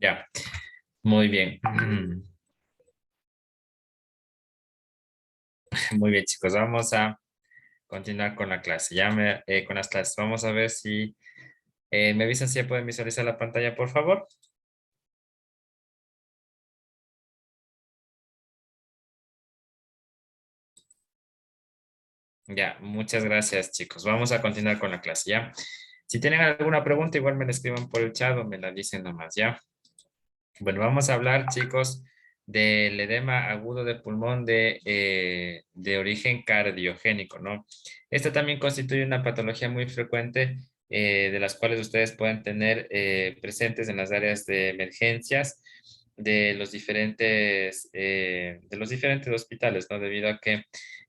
Ya, muy bien. Muy bien, chicos. Vamos a continuar con la clase. Con las clases. Vamos a ver si me avisan si ya pueden visualizar la pantalla, por favor. Ya, muchas gracias, chicos. Vamos a continuar con la clase, ¿ya? Si tienen alguna pregunta, igual me la escriban por el chat o me la dicen nomás, ¿ya? Bueno, vamos a hablar, chicos, del edema agudo de pulmón de origen cardiogénico, ¿no? Esta también constituye una patología muy frecuente de las cuales ustedes pueden tener presentes en las áreas de emergencias de los diferentes hospitales, ¿no? Debido a que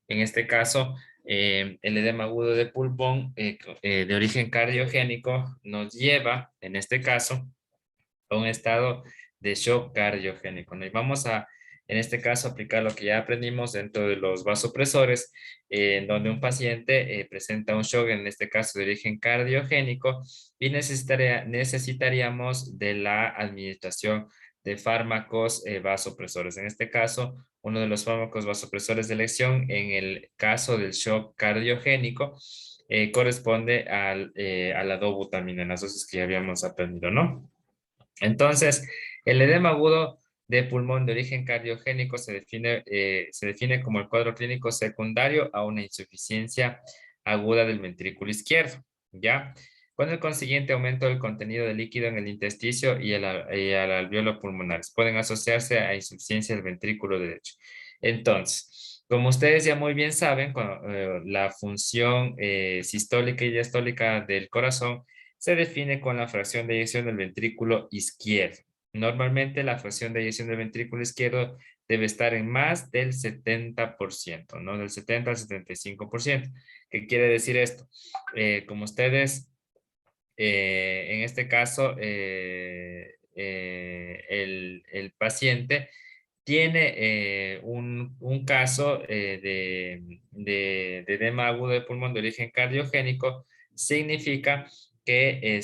en este caso el edema agudo de pulmón de origen cardiogénico nos lleva, en este caso, a un estado de shock cardiogénico, ¿no? Y vamos a, en este caso, aplicar lo que ya aprendimos dentro de los vasopresores, en donde un paciente presenta un shock, en este caso de origen cardiogénico, y necesitaríamos de la administración de fármacos vasopresores. En este caso, uno de los fármacos vasopresores de elección, en el caso del shock cardiogénico, corresponde a la dobutamina, en las dosis que ya habíamos aprendido, ¿no? Entonces, el edema agudo de pulmón de origen cardiogénico se define como el cuadro clínico secundario a una insuficiencia aguda del ventrículo izquierdo, ¿ya? Con el consiguiente aumento del contenido de líquido en el intersticio y al alveolo pulmonares. Pueden asociarse a insuficiencia del ventrículo derecho. Entonces, como ustedes ya muy bien saben, la función sistólica y diastólica del corazón se define con la fracción de eyección del ventrículo izquierdo. Normalmente la fracción de eyección del ventrículo izquierdo debe estar en más del 70%, ¿no? Del 70 al 75%. ¿Qué quiere decir esto? Como ustedes, en este caso, el paciente tiene un caso de edema agudo de pulmón de origen cardiogénico, significa que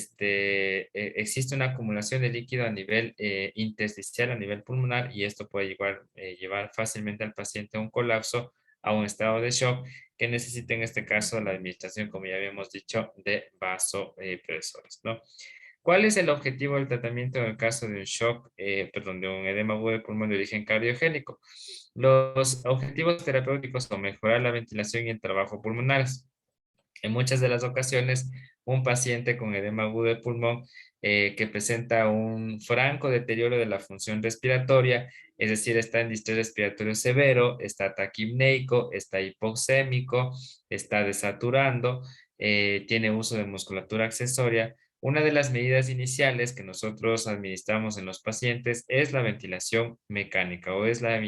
existe una acumulación de líquido a nivel intersticial, a nivel pulmonar, y esto puede llevar fácilmente al paciente a un colapso, a un estado de shock, que necesita en este caso la administración, como ya habíamos dicho, de vasopresores, ¿no? ¿Cuál es el objetivo del tratamiento en el caso de un shock, perdón, de un edema agudo de pulmón de origen cardiogénico? Los objetivos terapéuticos son mejorar la ventilación y el trabajo pulmonares. En muchas de las ocasiones, un paciente con edema agudo de pulmón que presenta un franco deterioro de la función respiratoria, es decir, está en distrés respiratorio severo, está taquipneico, está hipoxémico, está desaturando, tiene uso de musculatura accesoria. Una de las medidas iniciales que nosotros administramos en los pacientes es la ventilación mecánica o es la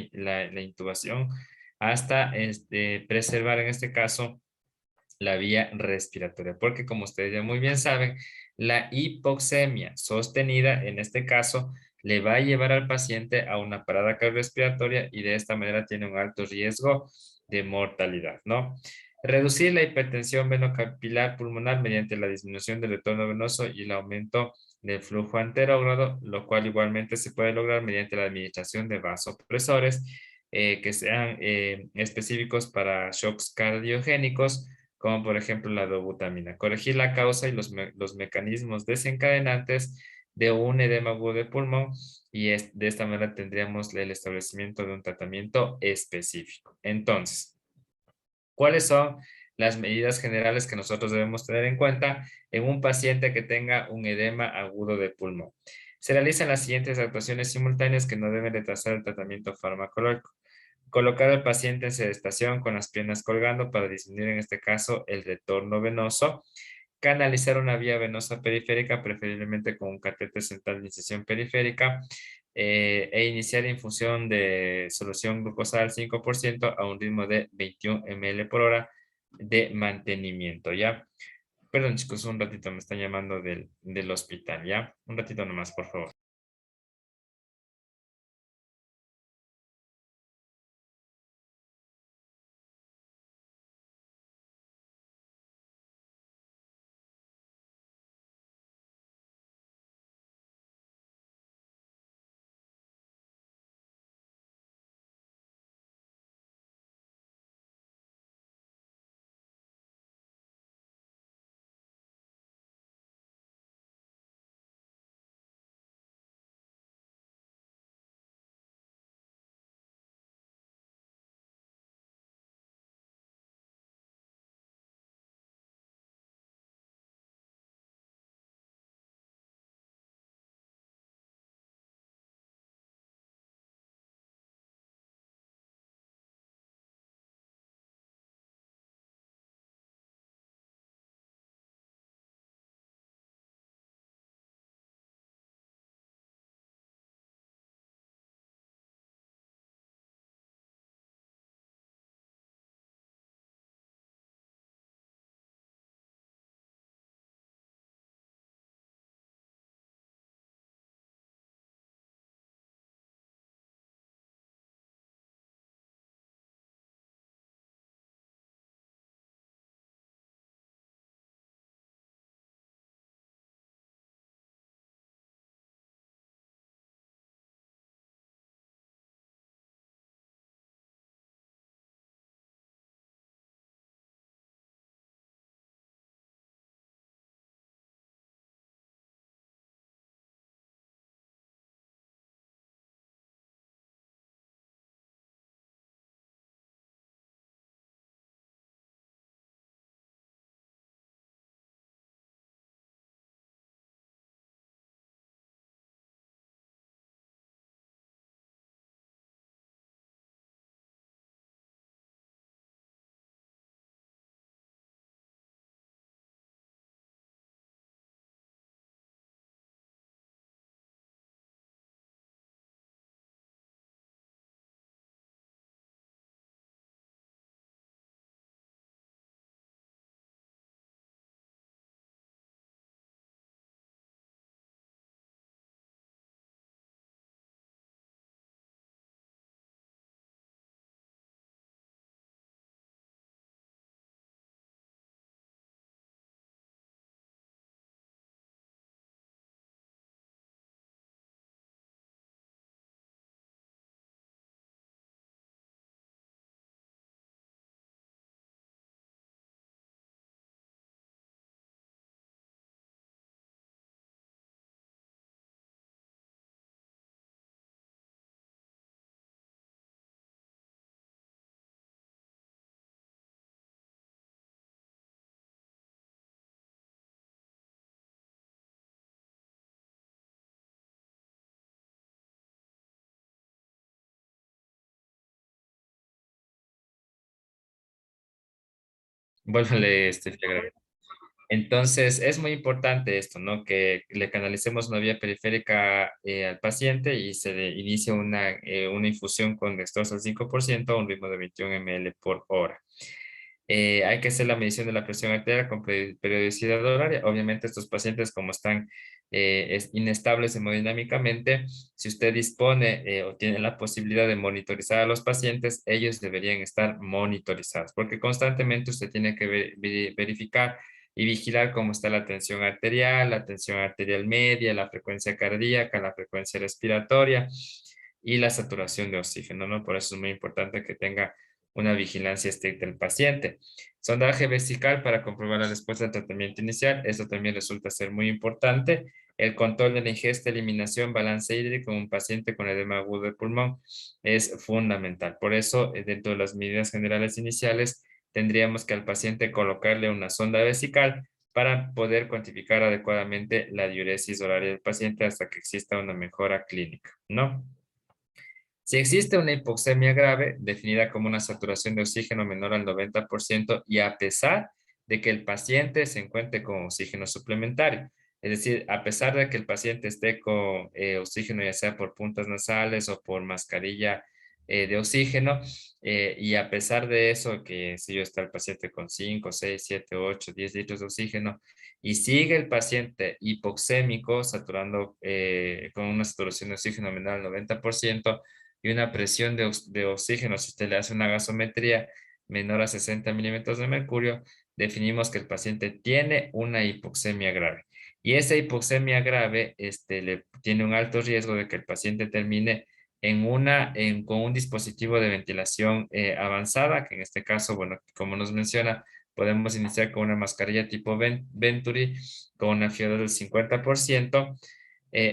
intubación hasta preservar en este caso la vía respiratoria, porque como ustedes ya muy bien saben, la hipoxemia sostenida, en este caso, le va a llevar al paciente a una parada cardiorrespiratoria y de esta manera tiene un alto riesgo de mortalidad, ¿no? Reducir la hipertensión venocapilar pulmonar mediante la disminución del retorno venoso y el aumento del flujo anterógrado, lo cual igualmente se puede lograr mediante la administración de vasopresores que sean específicos para shocks cardiogénicos, como por ejemplo la dobutamina. Corregir la causa y los mecanismos desencadenantes de un edema agudo de pulmón y de esta manera tendríamos el establecimiento de un tratamiento específico. Entonces, ¿cuáles son las medidas generales que nosotros debemos tener en cuenta en un paciente que tenga un edema agudo de pulmón? Se realizan las siguientes actuaciones simultáneas que no deben retrasar el tratamiento farmacológico. Colocar al paciente en sedestación con las piernas colgando para disminuir en este caso el retorno venoso. Canalizar una vía venosa periférica, preferiblemente con un catéter central de incisión periférica, e iniciar infusión de solución glucosal al 5% a un ritmo de 21 ml por hora de mantenimiento, ¿ya? Perdón, chicos, un ratito, me están llamando del hospital, ¿ya? Un ratito nomás, por favor. Vuélvale entonces, es muy importante esto, ¿no? Que le canalicemos una vía periférica al paciente y se le inicie una infusión con dextrosa al 5% a un ritmo de 21 ml por hora. Hay que hacer la medición de la presión arterial con periodicidad horaria. Obviamente, estos pacientes, como están inestables hemodinámicamente, si usted dispone o tiene la posibilidad de monitorizar a los pacientes, ellos deberían estar monitorizados, porque constantemente usted tiene que verificar y vigilar cómo está la tensión arterial media, la frecuencia cardíaca, la frecuencia respiratoria y la saturación de oxígeno, ¿no? Por eso es muy importante que tenga una vigilancia estricta del paciente. Sondaje vesical para comprobar la respuesta al tratamiento inicial. Esto también resulta ser muy importante. El control de la ingesta, eliminación, balance hídrico en un paciente con edema agudo de pulmón es fundamental. Por eso, dentro de las medidas generales iniciales, tendríamos que al paciente colocarle una sonda vesical para poder cuantificar adecuadamente la diuresis horaria del paciente hasta que exista una mejora clínica, ¿no? Si existe una hipoxemia grave, definida como una saturación de oxígeno menor al 90% y a pesar de que el paciente se encuentre con oxígeno suplementario, es decir, a pesar de que el paciente esté con oxígeno ya sea por puntas nasales o por mascarilla de oxígeno, y a pesar de eso, que si yo está el paciente con 5, 6, 7, 8, 10 litros de oxígeno y sigue el paciente hipoxémico, saturando con una saturación de oxígeno menor al 90%, y una presión de oxígeno, si usted le hace una gasometría menor a 60 milímetros de mercurio, definimos que el paciente tiene una hipoxemia grave. Y esa hipoxemia grave le tiene un alto riesgo de que el paciente termine con un dispositivo de ventilación avanzada, que en este caso, bueno, como nos menciona, podemos iniciar con una mascarilla tipo Venturi con una FIO del 50%,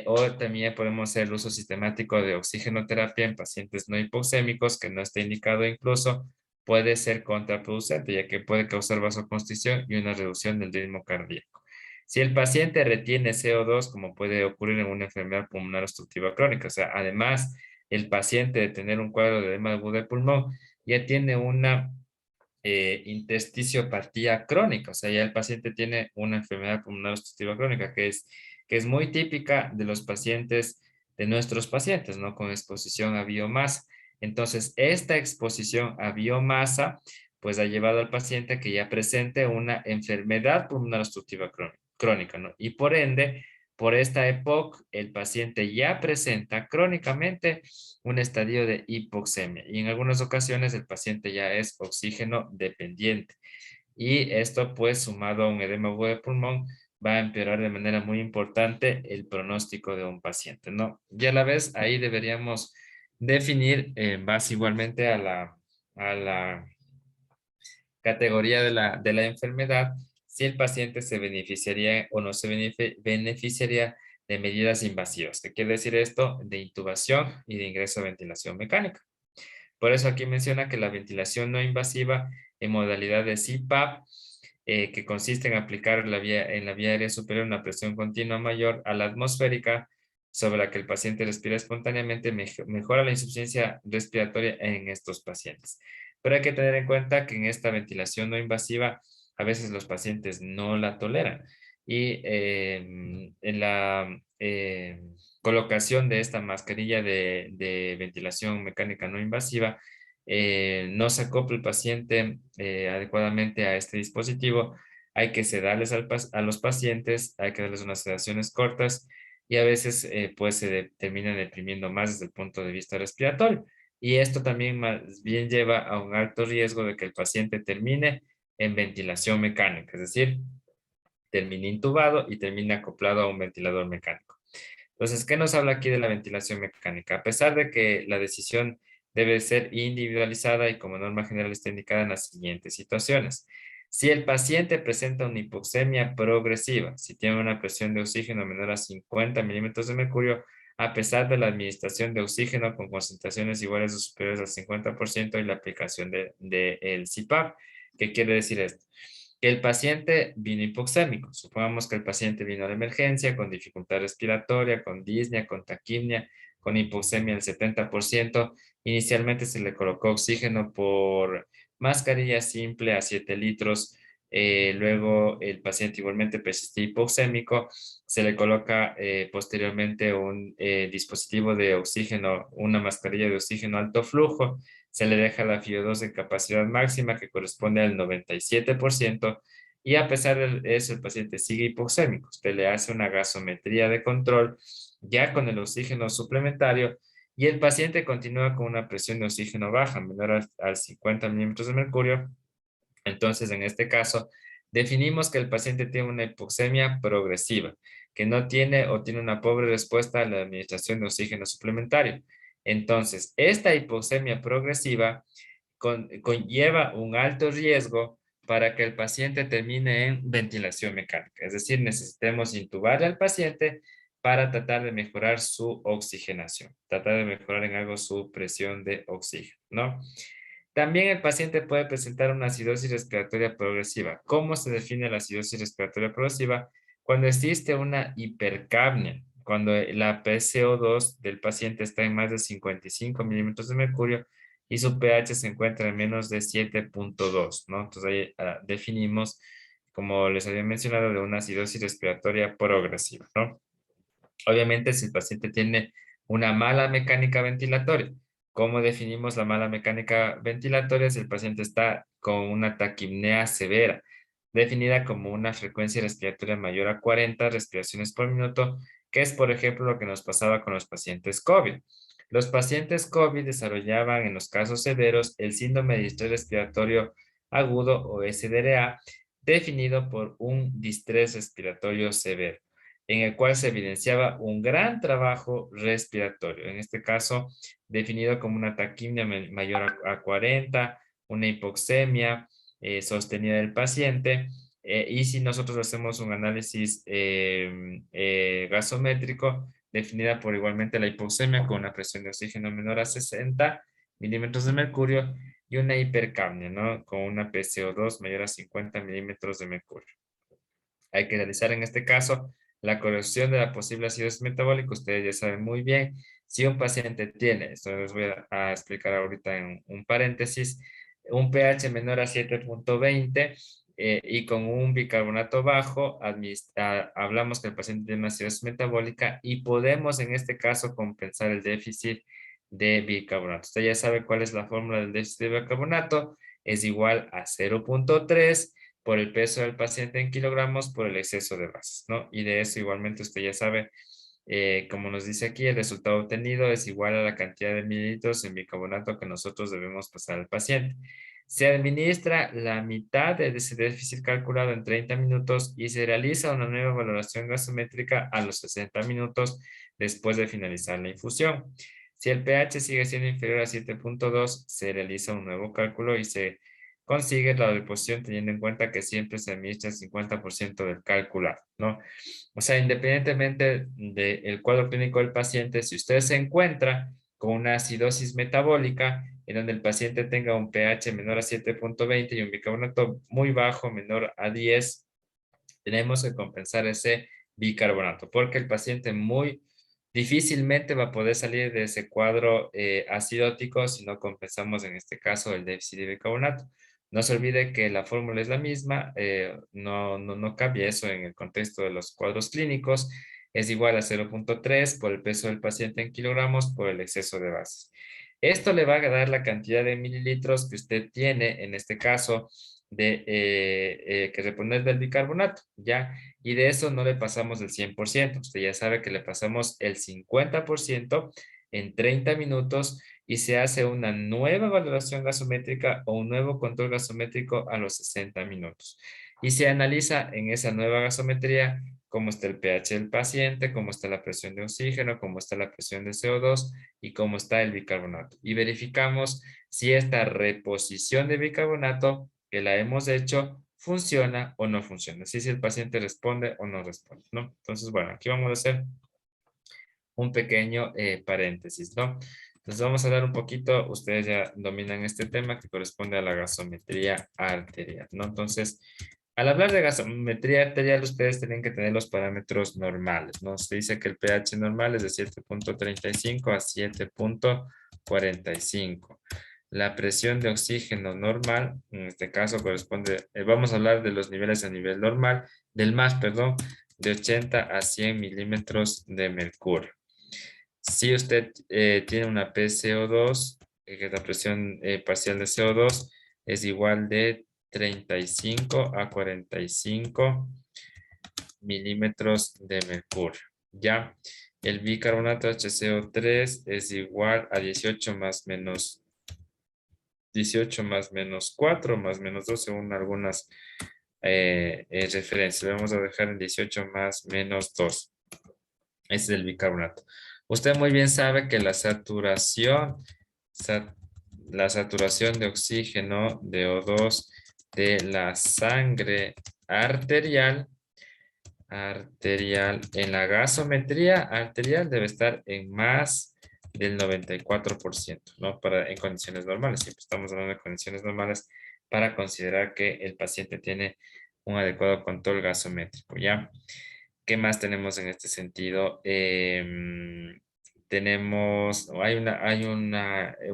o también podemos hacer el uso sistemático de oxigenoterapia en pacientes no hipoxémicos, que no está indicado incluso, puede ser contraproducente, ya que puede causar vasoconstricción y una reducción del ritmo cardíaco. Si el paciente retiene CO2, como puede ocurrir en una enfermedad pulmonar obstructiva crónica, o sea, además, el paciente de tener un cuadro de edema agudo de pulmón ya tiene una intersticiopatía crónica, o sea, ya el paciente tiene una enfermedad pulmonar obstructiva crónica que es muy típica de los pacientes, de nuestros pacientes, ¿no? Con exposición a biomasa. Entonces, esta exposición a biomasa, pues ha llevado al paciente a que ya presente una enfermedad pulmonar obstructiva crónica, ¿no? Y por ende, por esta época, el paciente ya presenta crónicamente un estadio de hipoxemia y en algunas ocasiones el paciente ya es oxígeno dependiente. Y esto, pues, sumado a un edema agudo de pulmón, va a empeorar de manera muy importante el pronóstico de un paciente, ¿no? Y a la vez, ahí deberíamos definir, en base igualmente a la categoría de la enfermedad, si el paciente se beneficiaría o no se beneficiaría de medidas invasivas. ¿Qué quiere decir esto? De intubación y de ingreso a ventilación mecánica. Por eso aquí menciona que la ventilación no invasiva en modalidad de CPAP, que consiste en aplicar en la vía aérea superior una presión continua mayor a la atmosférica sobre la que el paciente respira espontáneamente, mejora la insuficiencia respiratoria en estos pacientes. Pero hay que tener en cuenta que en esta ventilación no invasiva a veces los pacientes no la toleran y en la colocación de esta mascarilla de ventilación mecánica no invasiva, no se acopla el paciente adecuadamente a este dispositivo, hay que sedarles a los pacientes, hay que darles unas sedaciones cortas y a veces pues se terminan deprimiendo más desde el punto de vista respiratorio. Y esto también más bien lleva a un alto riesgo de que el paciente termine en ventilación mecánica, es decir, termine intubado y termine acoplado a un ventilador mecánico. Entonces, ¿qué nos habla aquí de la ventilación mecánica? A pesar de que la decisión debe ser individualizada y como norma general está indicada en las siguientes situaciones. Si el paciente presenta una hipoxemia progresiva, si tiene una presión de oxígeno menor a 50 milímetros de mercurio, a pesar de la administración de oxígeno con concentraciones iguales o superiores al 50% y la aplicación de el CPAP, ¿qué quiere decir esto? Que el paciente vino hipoxémico. Supongamos que el paciente vino a la emergencia con dificultad respiratoria, con disnea, con taquimia, con hipoxemia del 70%. Inicialmente se le colocó oxígeno por mascarilla simple a 7 litros Luego el paciente igualmente persiste hipoxémico, se le coloca posteriormente un dispositivo de oxígeno, una mascarilla de oxígeno alto flujo, se le deja la FiO2 en capacidad máxima que corresponde al 97% y a pesar de eso el paciente sigue hipoxémico. Usted le hace una gasometría de control ya con el oxígeno suplementario y el paciente continúa con una presión de oxígeno baja, menor al 50 milímetros de mercurio. Entonces, en este caso, definimos que el paciente tiene una hipoxemia progresiva, que no tiene o tiene una pobre respuesta a la administración de oxígeno suplementario. Entonces, esta hipoxemia progresiva conlleva un alto riesgo para que el paciente termine en ventilación mecánica. Es decir, necesitemos intubar al paciente para tratar de mejorar su oxigenación, tratar de mejorar en algo su presión de oxígeno, ¿no? También el paciente puede presentar una acidosis respiratoria progresiva. ¿Cómo se define la acidosis respiratoria progresiva? Cuando existe una hipercapnia, cuando la PCO2 del paciente está en más de 55 milímetros de mercurio y su pH se encuentra en menos de 7.2, ¿no? Entonces ahí definimos, como les había mencionado, de una acidosis respiratoria progresiva, ¿no? Obviamente, si el paciente tiene una mala mecánica ventilatoria, ¿cómo definimos la mala mecánica ventilatoria? Si el paciente está con una taquipnea severa, definida como una frecuencia respiratoria mayor a 40 respiraciones por minuto, que es, por ejemplo, lo que nos pasaba con los pacientes COVID. Los pacientes COVID desarrollaban en los casos severos el síndrome de distrés respiratorio agudo o SDRA, definido por un distrés respiratorio severo en el cual se evidenciaba un gran trabajo respiratorio, en este caso definido como una taquimia mayor a 40, una hipoxemia sostenida del paciente, y si nosotros hacemos un análisis gasométrico, definida por igualmente la hipoxemia con una presión de oxígeno menor a 60 milímetros de mercurio y una hipercapnia, ¿no? Con una PCO2 mayor a 50 milímetros de mercurio. Hay que realizar en este caso la corrección de la posible acidosis metabólica. Ustedes ya saben muy bien, si un paciente tiene, esto les voy a explicar ahorita en un paréntesis, un pH menor a 7.20 y con un bicarbonato bajo, hablamos que el paciente tiene una acidosis metabólica y podemos en este caso compensar el déficit de bicarbonato. Usted ya sabe cuál es la fórmula del déficit de bicarbonato, es igual a 0.3 por el peso del paciente en kilogramos por el exceso de bases, ¿no? Y de eso igualmente usted ya sabe, como nos dice aquí, el resultado obtenido es igual a la cantidad de mililitros en bicarbonato que nosotros debemos pasar al paciente. Se administra la mitad de ese déficit calculado en 30 minutos y se realiza una nueva valoración gasométrica a los 60 minutos después de finalizar la infusión. Si el pH sigue siendo inferior a 7.2, se realiza un nuevo cálculo y se consigue la deposición teniendo en cuenta que siempre se administra el 50% del calculado, ¿no? O sea, independientemente del cuadro clínico del paciente, si usted se encuentra con una acidosis metabólica en donde el paciente tenga un pH menor a 7.20 y un bicarbonato muy bajo, menor a 10, tenemos que compensar ese bicarbonato, porque el paciente muy difícilmente va a poder salir de ese cuadro acidótico si no compensamos en este caso el déficit de bicarbonato. No se olvide que la fórmula es la misma, no cambia eso en el contexto de los cuadros clínicos, es igual a 0.3 por el peso del paciente en kilogramos por el exceso de bases. Esto le va a dar la cantidad de mililitros que usted tiene, en este caso, que reponer del bicarbonato, ¿ya? Y de eso no le pasamos el 100%. Usted ya sabe que le pasamos el 50% en 30 minutos y se hace una nueva valoración gasométrica o un nuevo control gasométrico a los 60 minutos. Y se analiza en esa nueva gasometría cómo está el pH del paciente, cómo está la presión de oxígeno, cómo está la presión de CO2 y cómo está el bicarbonato. Y verificamos si esta reposición de bicarbonato que la hemos hecho funciona o no funciona, si el paciente responde o no responde, ¿no? Entonces, bueno, aquí vamos a hacer un pequeño paréntesis, ¿no? Entonces vamos a hablar un poquito, ustedes ya dominan este tema que corresponde a la gasometría arterial, ¿no? Entonces, al hablar de gasometría arterial, ustedes tienen que tener los parámetros normales, ¿no? Se dice que el pH normal es de 7.35 a 7.45. la presión de oxígeno normal, en este caso corresponde, vamos a hablar de los niveles a nivel normal, del MAS, perdón, de 80 a 100 milímetros de mercurio. Si usted tiene una PCO2, que es la presión parcial de CO2, es igual de 35 a 45 milímetros de mercurio. Ya, el bicarbonato HCO3 es igual a 18 más menos 4 más menos 2 según algunas referencias. Vamos a dejar en 18 más menos 2. Ese es el bicarbonato. Usted muy bien sabe que la saturación de oxígeno de O2 de la sangre arterial en la gasometría arterial debe estar en más del 94%, ¿no? En condiciones normales, siempre estamos hablando de condiciones normales para considerar que el paciente tiene un adecuado control gasométrico, ¿ya? ¿Qué más tenemos en este sentido? Un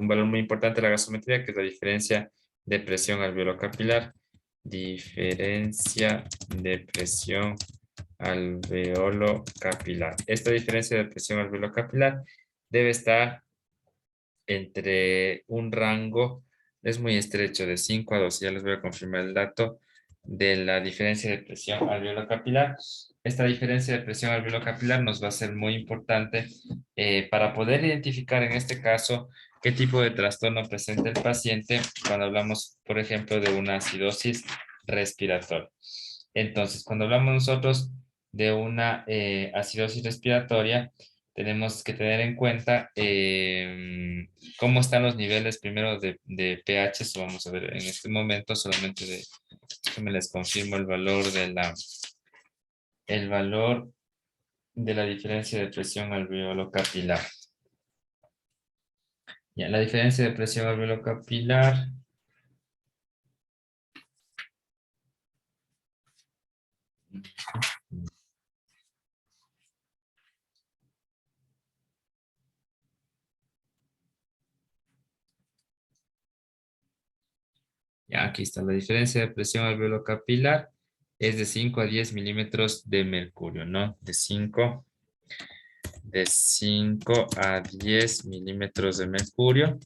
valor muy importante de la gasometría, que es la diferencia de presión alveolo-capilar. Diferencia de presión alveolo-capilar. Esta diferencia de presión alveolo-capilar debe estar entre un rango, es muy estrecho, de 5 a 2. Ya les voy a confirmar el dato de la diferencia de presión alveolo-capilar. Esta diferencia de presión alveolo-capilar nos va a ser muy importante para poder identificar en este caso qué tipo de trastorno presenta el paciente cuando hablamos, por ejemplo, de una acidosis respiratoria. Entonces, cuando hablamos nosotros de una acidosis respiratoria, tenemos que tener en cuenta cómo están los niveles primero de pH. Eso vamos a ver en este momento, solamente que me les confirmo el valor de la diferencia de presión alveolo-capilar. Ya, la diferencia de presión alveolo-capilar. Ya, aquí está la diferencia de presión alveolo-capilar. Es de 5 a 10 milímetros de mercurio, ¿no? De 5 a 10 milímetros de mercurio.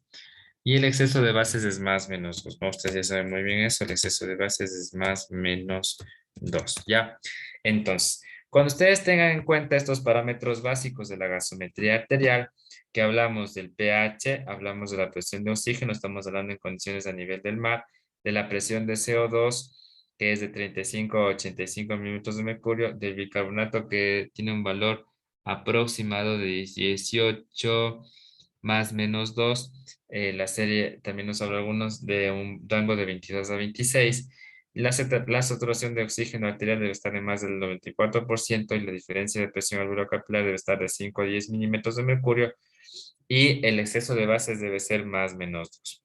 Y el exceso de bases es más menos 2, ¿no? Ustedes ya saben muy bien eso. El exceso de bases es más menos 2, ¿ya? Entonces, cuando ustedes tengan en cuenta estos parámetros básicos de la gasometría arterial, que hablamos del pH, hablamos de la presión de oxígeno, estamos hablando en condiciones a nivel del mar, de la presión de CO2, que es de 35 a 85 milímetros de mercurio, del bicarbonato, que tiene un valor aproximado de 18 más menos 2. La serie también nos habla algunos de un rango de 22 a 26. La saturación de oxígeno arterial debe estar en más del 94% y la diferencia de presión alveolo-capilar debe estar de 5 a 10 milímetros de mercurio y el exceso de bases debe ser más menos 2.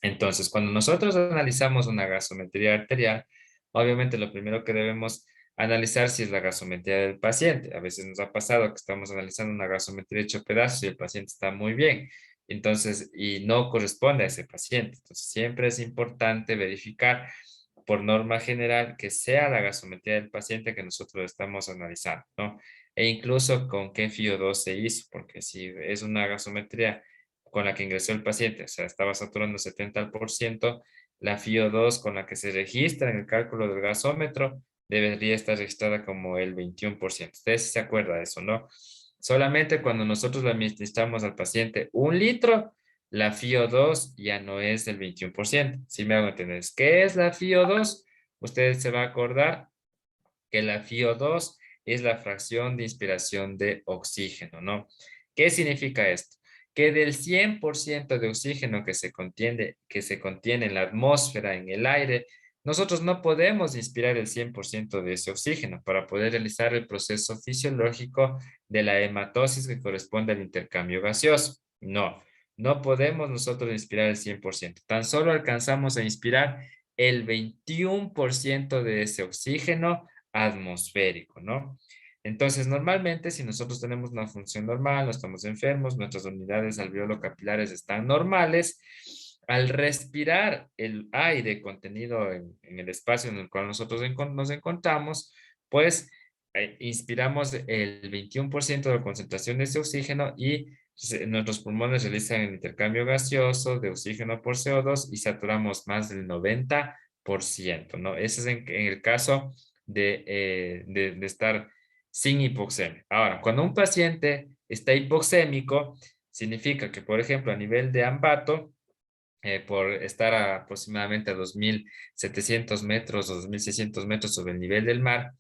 Entonces, cuando nosotros analizamos una gasometría arterial, obviamente lo primero que debemos analizar si es la gasometría del paciente. A veces nos ha pasado que estamos analizando una gasometría hecho pedazos y el paciente está muy bien, entonces, y no corresponde a ese paciente. Entonces, siempre es importante verificar por norma general que sea la gasometría del paciente que nosotros estamos analizando, ¿no? E incluso con qué FIO2 se hizo, porque si es una gasometría con la que ingresó el paciente, o sea, estaba saturando 70%, la FIO2 con la que se registra en el cálculo del gasómetro debería estar registrada como el 21%. Ustedes se acuerdan de eso, ¿no? Solamente cuando nosotros le administramos al paciente 1 litro, la FIO2 ya no es del 21%. Si me hago entender, ¿qué es la FIO2? Ustedes se va a acordar que la FIO2 es la fracción de inspiración de oxígeno, ¿no? ¿Qué significa esto? Que del 100% de oxígeno que se contiene en la atmósfera, en el aire, nosotros no podemos inspirar el 100% de ese oxígeno para poder realizar el proceso fisiológico de la hematosis que corresponde al intercambio gaseoso. No, no podemos nosotros inspirar el 100%. Tan solo alcanzamos a inspirar el 21% de ese oxígeno atmosférico, ¿no? Entonces, normalmente, si nosotros tenemos una función normal, no estamos enfermos, nuestras unidades alveolo-capilares están normales, Al respirar el aire contenido en el espacio en el cual nosotros nos encontramos, pues inspiramos el 21% de la concentración de ese oxígeno y nuestros pulmones realizan el intercambio gaseoso de oxígeno por CO2 y saturamos más del 90%, ¿no? Ese es en el caso de estar sin hipoxemia. Ahora, cuando un paciente está hipoxémico, significa que, por ejemplo, a nivel de ambato, por estar aproximadamente a 2.700 metros o 2.600 metros sobre el nivel del mar,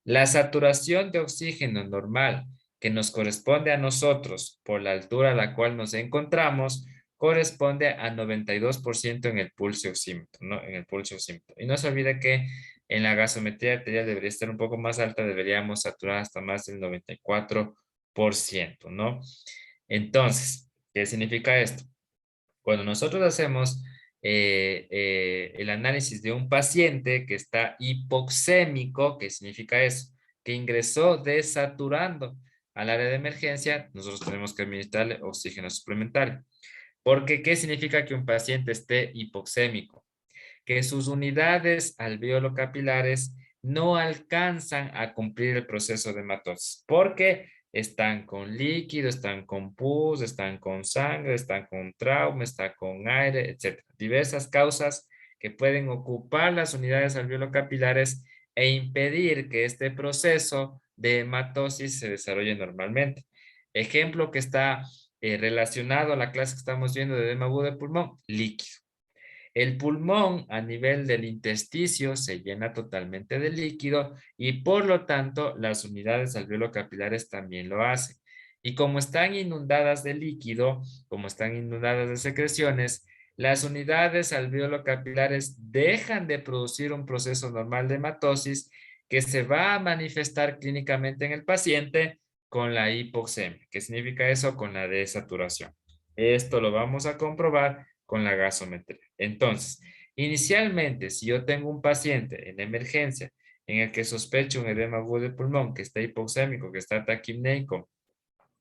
la saturación de oxígeno normal que nos corresponde a nosotros por la altura a la cual nos encontramos, corresponde a 92% en el pulso oxímetro, ¿no? En el pulso oxímetro. Y no se olvide que en la gasometría arterial debería estar un poco más alta, deberíamos saturar hasta más del 94%, ¿no? Entonces, ¿qué significa esto? Cuando nosotros hacemos el análisis de un paciente que está hipoxémico, ¿qué significa eso? Que ingresó desaturando al área de emergencia, nosotros tenemos que administrarle oxígeno suplementario. Porque, ¿qué significa que un paciente esté hipoxémico? Que sus unidades alveolo-capilares no alcanzan a cumplir el proceso de matosis, porque están con líquido, están con pus, están con sangre, están con trauma, están con aire, etcétera. Diversas causas que pueden ocupar las unidades alveolo-capilares e impedir que este proceso de hematosis se desarrolle normalmente. Ejemplo que está relacionado a la clase que estamos viendo de edema agudo de pulmón, líquido. El pulmón a nivel del intersticio se llena totalmente de líquido y por lo tanto las unidades alveolo-capilares también lo hacen. Y como están inundadas de líquido, como están inundadas de secreciones, las unidades alveolo-capilares dejan de producir un proceso normal de hematosis que se va a manifestar clínicamente en el paciente con la hipoxemia. ¿Qué significa eso? Con la desaturación. Esto lo vamos a comprobar con la gasometría. Entonces, inicialmente, si yo tengo un paciente en emergencia en el que sospecho un edema agudo de pulmón, que está hipoxémico, que está taquipneico,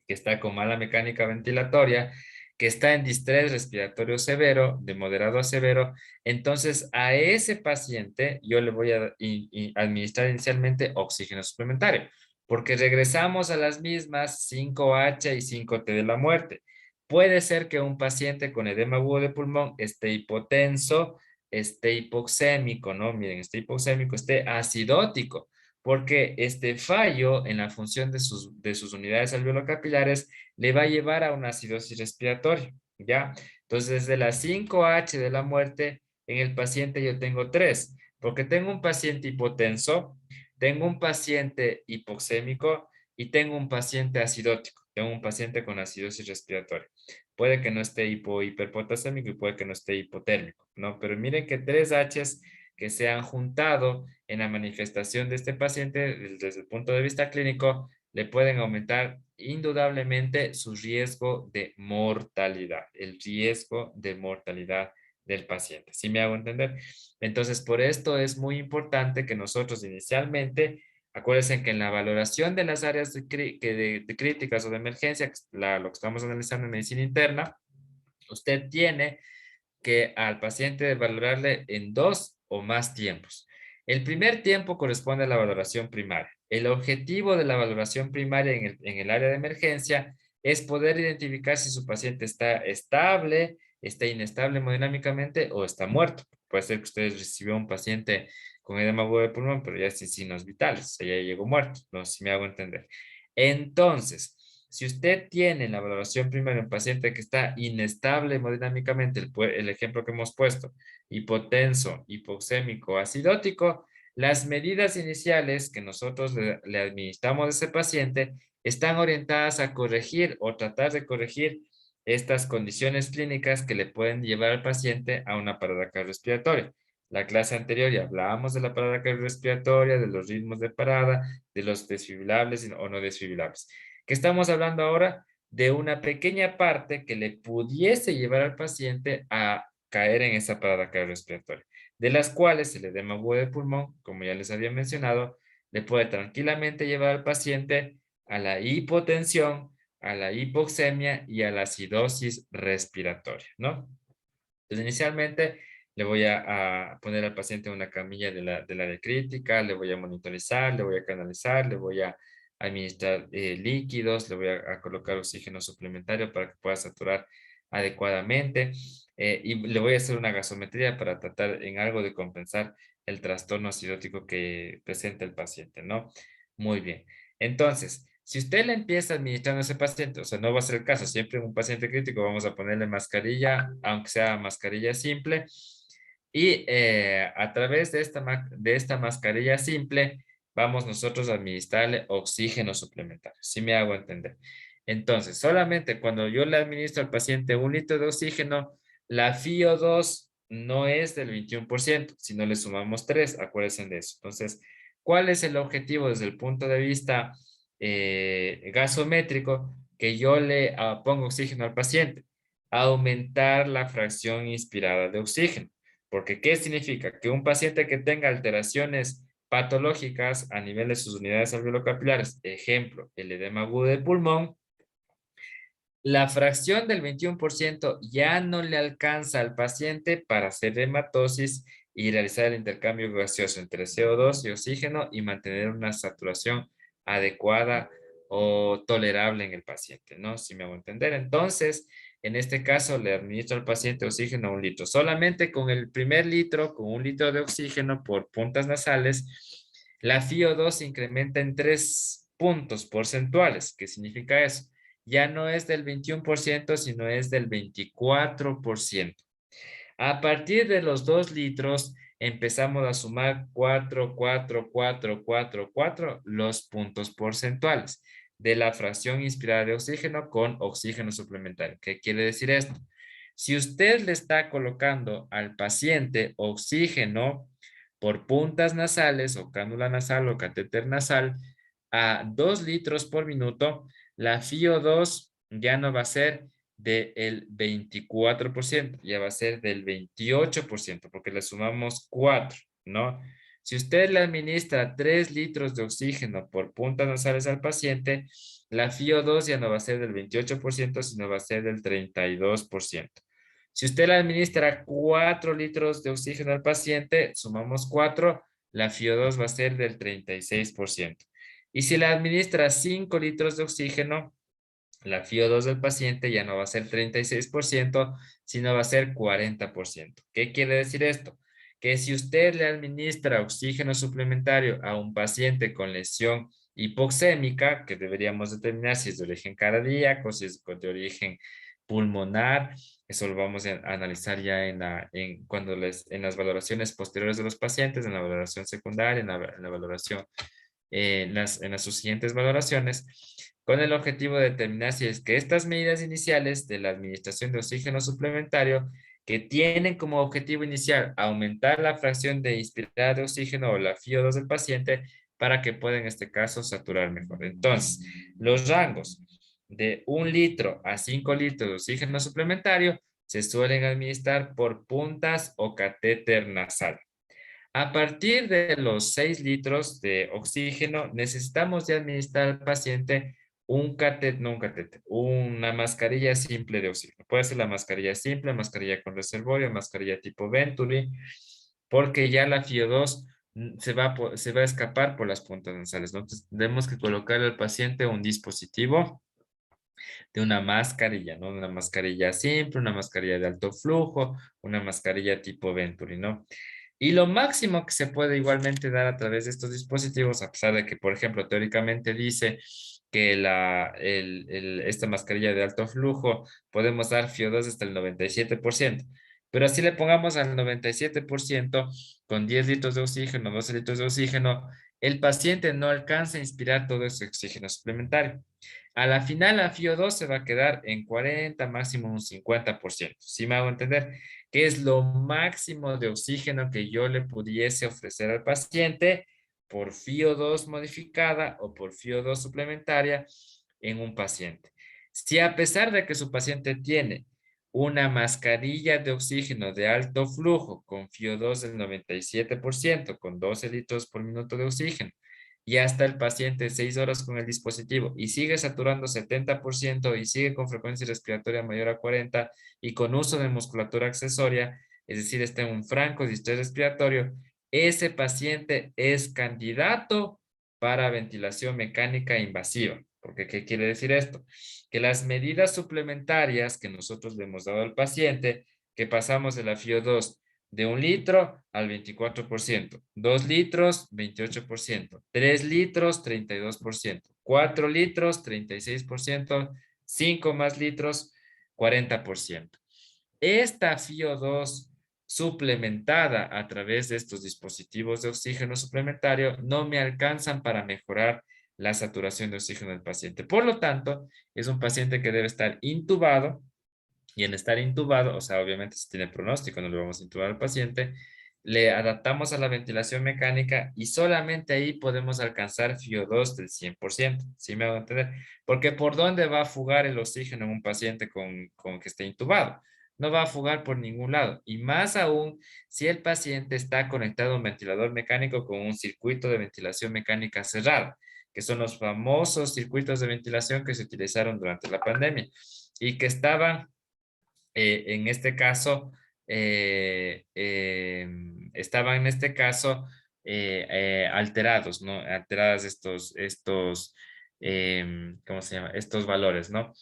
que está con mala mecánica ventilatoria, que está en distrés respiratorio severo, de moderado a severo, entonces a ese paciente yo le voy a administrar inicialmente oxígeno suplementario, porque regresamos a las mismas 5H y 5T de la muerte. Puede ser que un paciente con edema agudo de pulmón esté hipotenso, esté hipoxémico, ¿no? Miren, esté hipoxémico, esté acidótico, porque este fallo en la función de sus unidades alveolo-capilares le va a llevar a una acidosis respiratoria, ¿ya? Entonces, desde la 5H de la muerte, en el paciente yo tengo tres, porque tengo un paciente hipotenso, tengo un paciente hipoxémico y tengo un paciente acidótico, tengo un paciente con acidosis respiratoria. Puede que no esté hiperpotasémico y puede que no esté hipotérmico, ¿no? Pero miren que tres Hs que se han juntado en la manifestación de este paciente desde el punto de vista clínico le pueden aumentar indudablemente su riesgo de mortalidad, el riesgo de mortalidad del paciente. ¿Sí me hago entender? Entonces, por esto es muy importante que nosotros inicialmente, acuérdense que en la valoración de las áreas de críticas o de emergencia, lo que estamos analizando en medicina interna, usted tiene que al paciente valorarle en dos o más tiempos. El primer tiempo corresponde a la valoración primaria. El objetivo de la valoración primaria en el área de emergencia es poder identificar si su paciente está estable, está inestable hemodinámicamente o está muerto. Puede ser que usted recibió un paciente con edema agudo de pulmón, pero ya sin signos vitales, o sea, ya llegó muerto. No sé si me hago entender. Entonces, si usted tiene en la valoración primaria un paciente que está inestable hemodinámicamente, el ejemplo que hemos puesto, hipotenso, hipoxémico, acidótico, las medidas iniciales que nosotros le administramos a ese paciente están orientadas a corregir o tratar de corregir estas condiciones clínicas que le pueden llevar al paciente a una parada cardiorrespiratoria. La clase anterior ya hablábamos de la parada cardiorrespiratoria, de los ritmos de parada, de los desfibrilables o no desfibrilables, que estamos hablando ahora de una pequeña parte que le pudiese llevar al paciente a caer en esa parada cardiorrespiratoria, de las cuales el edema agudo de pulmón, como ya les había mencionado, le puede tranquilamente llevar al paciente a la hipotensión, a la hipoxemia y a la acidosis respiratoria, ¿no? Entonces, inicialmente le voy a poner al paciente en una camilla de la de crítica, le voy a monitorizar, le voy a canalizar, le voy a administrar líquidos, le voy a colocar oxígeno suplementario para que pueda saturar adecuadamente y le voy a hacer una gasometría para tratar en algo de compensar el trastorno acidótico que presenta el paciente, ¿no? Muy bien. Entonces, si usted le empieza administrando a ese paciente, o sea, no va a ser el caso, siempre en un paciente crítico vamos a ponerle mascarilla, aunque sea mascarilla simple, y a través de de esta mascarilla simple, vamos nosotros a administrarle oxígeno suplementario, si me hago entender. Entonces, solamente cuando yo le administro al paciente 1 litro de oxígeno, la FiO2 no es del 21%, sino le sumamos 3, acuérdense de eso. Entonces, ¿cuál es el objetivo desde el punto de vista gasométrico? Que yo le pongo oxígeno al paciente, aumentar la fracción inspirada de oxígeno. Porque, ¿qué significa? Que un paciente que tenga alteraciones patológicas a nivel de sus unidades alveolocapilares, ejemplo, el edema agudo de pulmón, la fracción del 21% ya no le alcanza al paciente para hacer hematosis y realizar el intercambio gaseoso entre CO2 y oxígeno y mantener una saturación adecuada o tolerable en el paciente, ¿no? Si me hago entender. Entonces, en este caso, le administro al paciente oxígeno 1 litro. Solamente con el primer litro, con 1 litro de oxígeno por puntas nasales, la FiO2 se incrementa en 3 puntos porcentuales. ¿Qué significa eso? Ya no es del 21%, sino es del 24%. A partir de los 2 litros, empezamos a sumar 4, 4, 4, 4, 4 los puntos porcentuales de la fracción inspirada de oxígeno con oxígeno suplementario. ¿Qué quiere decir esto? Si usted le está colocando al paciente oxígeno por puntas nasales o cánula nasal o catéter nasal a 2 litros por minuto, la FiO2 ya no va a ser del 24%, ya va a ser del 28%, porque le sumamos 4, ¿no? Si usted le administra 3 litros de oxígeno por puntas nasales al paciente, la FiO2 ya no va a ser del 28%, sino va a ser del 32%. Si usted le administra 4 litros de oxígeno al paciente, sumamos 4, la FiO2 va a ser del 36%. Y si le administra 5 litros de oxígeno, la FiO2 del paciente ya no va a ser 36%, sino va a ser 40%. ¿Qué quiere decir esto? Que si usted le administra oxígeno suplementario a un paciente con lesión hipoxémica, que deberíamos determinar si es de origen cardíaco, si es de origen pulmonar, eso lo vamos a analizar ya en las valoraciones posteriores de los pacientes, en la valoración secundaria, en la valoración en las sus siguientes valoraciones, con el objetivo de determinar si es que estas medidas iniciales de la administración de oxígeno suplementario, que tienen como objetivo inicial aumentar la fracción de inspirada de oxígeno o la FiO2 del paciente para que pueda en este caso saturar mejor. Entonces, los rangos de 1 litro a 5 litros de oxígeno suplementario se suelen administrar por puntas o catéter nasal. A partir de los 6 litros de oxígeno, necesitamos de administrar al paciente un catéter, no un catéter, una mascarilla simple de oxígeno. Puede ser la mascarilla simple, mascarilla con reservorio, mascarilla tipo Venturi, porque ya la FiO2 se va a escapar por las puntas nasales, ¿no? Entonces, tenemos que colocarle al paciente un dispositivo de una mascarilla, ¿no? Una mascarilla simple, una mascarilla de alto flujo, una mascarilla tipo Venturi, ¿no? Y lo máximo que se puede igualmente dar a través de estos dispositivos, a pesar de que, por ejemplo, teóricamente dice que esta mascarilla de alto flujo podemos dar FiO2 hasta el 97%, pero así le pongamos al 97% con 10 litros de oxígeno, 12 litros de oxígeno, el paciente no alcanza a inspirar todo ese oxígeno suplementario. A la final, la FiO2 se va a quedar en 40, máximo un 50%. ¿Sí me hago entender? Que es lo máximo de oxígeno que yo le pudiese ofrecer al paciente por FiO2 modificada o por FiO2 suplementaria en un paciente. Si a pesar de que su paciente tiene una mascarilla de oxígeno de alto flujo con FiO2 del 97%, con 12 litros por minuto de oxígeno, y hasta el paciente 6 horas con el dispositivo y sigue saturando 70% y sigue con frecuencia respiratoria mayor a 40 y con uso de musculatura accesoria, es decir, está en un franco distrés respiratorio, ese paciente es candidato para ventilación mecánica invasiva. Porque, ¿qué quiere decir esto? Que las medidas suplementarias que nosotros le hemos dado al paciente, que pasamos de la FIO2 de 1 litro al 24%, 2 litros, 28%, 3 litros, 32%, 4 litros, 36%, 5 más litros, 40%. Esta FIO2 suplementada a través de estos dispositivos de oxígeno suplementario no me alcanzan para mejorar la saturación de oxígeno del paciente. Por lo tanto, es un paciente que debe estar intubado y en estar intubado, o sea, obviamente si tiene pronóstico, no le vamos a intubar al paciente, le adaptamos a la ventilación mecánica y solamente ahí podemos alcanzar FIO2 del 100%. ¿Sí me hago entender? Porque ¿por dónde va a fugar el oxígeno en un paciente con que esté intubado? No va a fugar por ningún lado. Y más aún si el paciente está conectado a un ventilador mecánico con un circuito de ventilación mecánica cerrado, que son los famosos circuitos de ventilación que se utilizaron durante la pandemia y que estaban en este caso, estaban en este caso alterados, ¿no? Alteradas ¿cómo se llama? Estos valores, ¿no?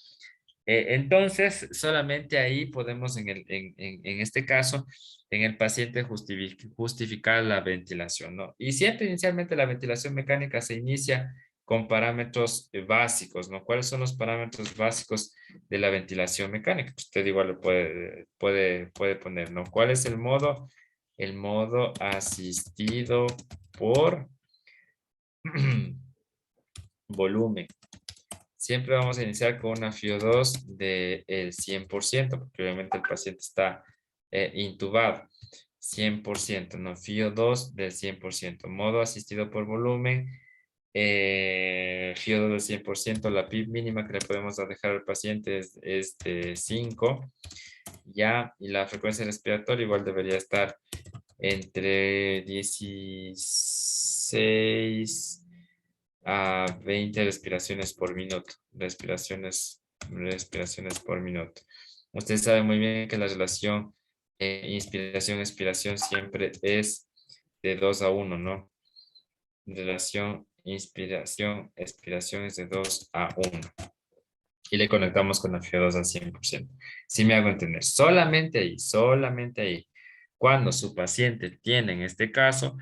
Entonces, solamente ahí podemos, en este caso, en el paciente justificar la ventilación, ¿no? Y siempre inicialmente la ventilación mecánica se inicia con parámetros básicos, ¿no? ¿Cuáles son los parámetros básicos de la ventilación mecánica? Usted igual lo puede poner, ¿no? ¿Cuál es el modo? El modo asistido por volumen. Siempre vamos a iniciar con una FIO2 del 100%, porque obviamente el paciente está intubado. 100%, no, FIO2 del 100%. Modo asistido por volumen, FIO2 del 100%, la PIB mínima que le podemos dejar al paciente es de 5, ya, y la frecuencia respiratoria igual debería estar entre 16 a 20 respiraciones por minuto. Respiraciones por minuto. Usted sabe muy bien que la relación inspiración-expiración siempre es de 2 a 1, ¿no? Relación inspiración-expiración es de 2 a 1. Y le conectamos con la FIO2 al 100%. Si me hago entender, solamente ahí, cuando su paciente tiene en este caso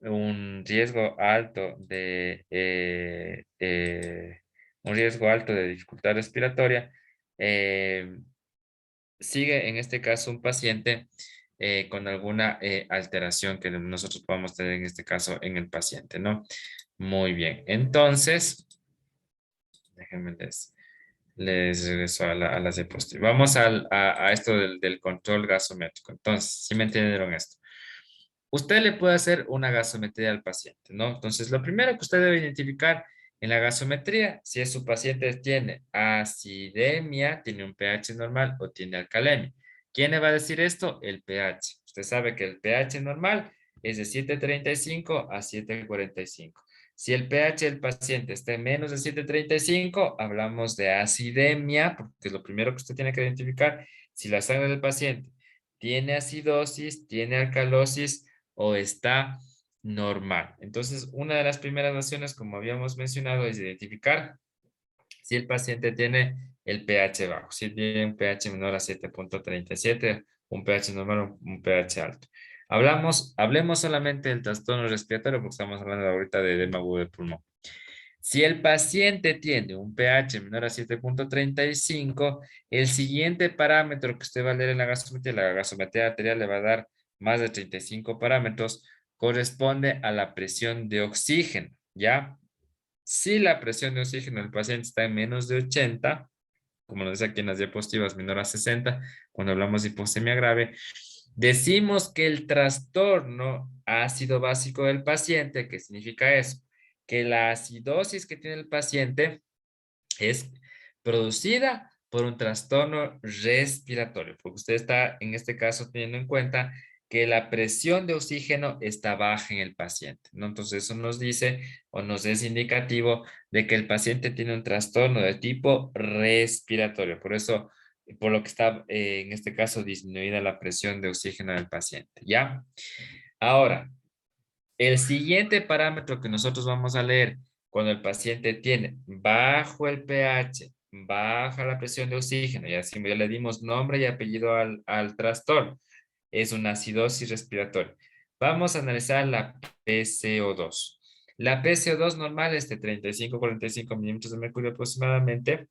un riesgo alto un riesgo alto de dificultad respiratoria, sigue en este caso un paciente con alguna alteración que nosotros podamos tener en este caso en el paciente, ¿no? Muy bien, entonces, déjenme les regreso a la diapositiva. Vamos a esto del control gasométrico. Entonces, ¿sí me entendieron esto? Usted le puede hacer una gasometría al paciente, ¿no? Entonces, lo primero que usted debe identificar en la gasometría, si es su paciente tiene acidemia, tiene un pH normal o tiene alcalemia. ¿Quién le va a decir esto? El pH. Usted sabe que el pH normal es de 7.35 a 7.45. Si el pH del paciente está en menos de 7.35, hablamos de acidemia, porque es lo primero que usted tiene que identificar. Si la sangre del paciente tiene acidosis, tiene alcalosis, o está normal. Entonces, una de las primeras nociones, como habíamos mencionado, es identificar si el paciente tiene el pH bajo, si tiene un pH menor a 7.37, un pH normal o un pH alto. Hablemos solamente del trastorno respiratorio porque estamos hablando ahorita de edema agudo del pulmón. Si el paciente tiene un pH menor a 7.35, el siguiente parámetro que usted va a leer en la gasometría arterial le va a dar más de 35 parámetros, corresponde a la presión de oxígeno, ¿ya? Si la presión de oxígeno del paciente está en menos de 80, como nos dice aquí en las diapositivas, menor a 60, cuando hablamos de hipoxemia grave, decimos que el trastorno ácido básico del paciente, ¿qué significa eso? Que la acidosis que tiene el paciente es producida por un trastorno respiratorio, porque usted está en este caso teniendo en cuenta que la presión de oxígeno está baja en el paciente, ¿no? Entonces eso nos dice o nos es indicativo de que el paciente tiene un trastorno de tipo respiratorio. Por eso, por lo que está en este caso disminuida la presión de oxígeno del paciente, ¿ya? Ahora, el siguiente parámetro que nosotros vamos a leer cuando el paciente tiene bajo el pH, baja la presión de oxígeno, y así ya le dimos nombre y apellido al trastorno, es una acidosis respiratoria. Vamos a analizar la PCO2. La PCO2 normal es de 35 a 45 milímetros de mercurio aproximadamente,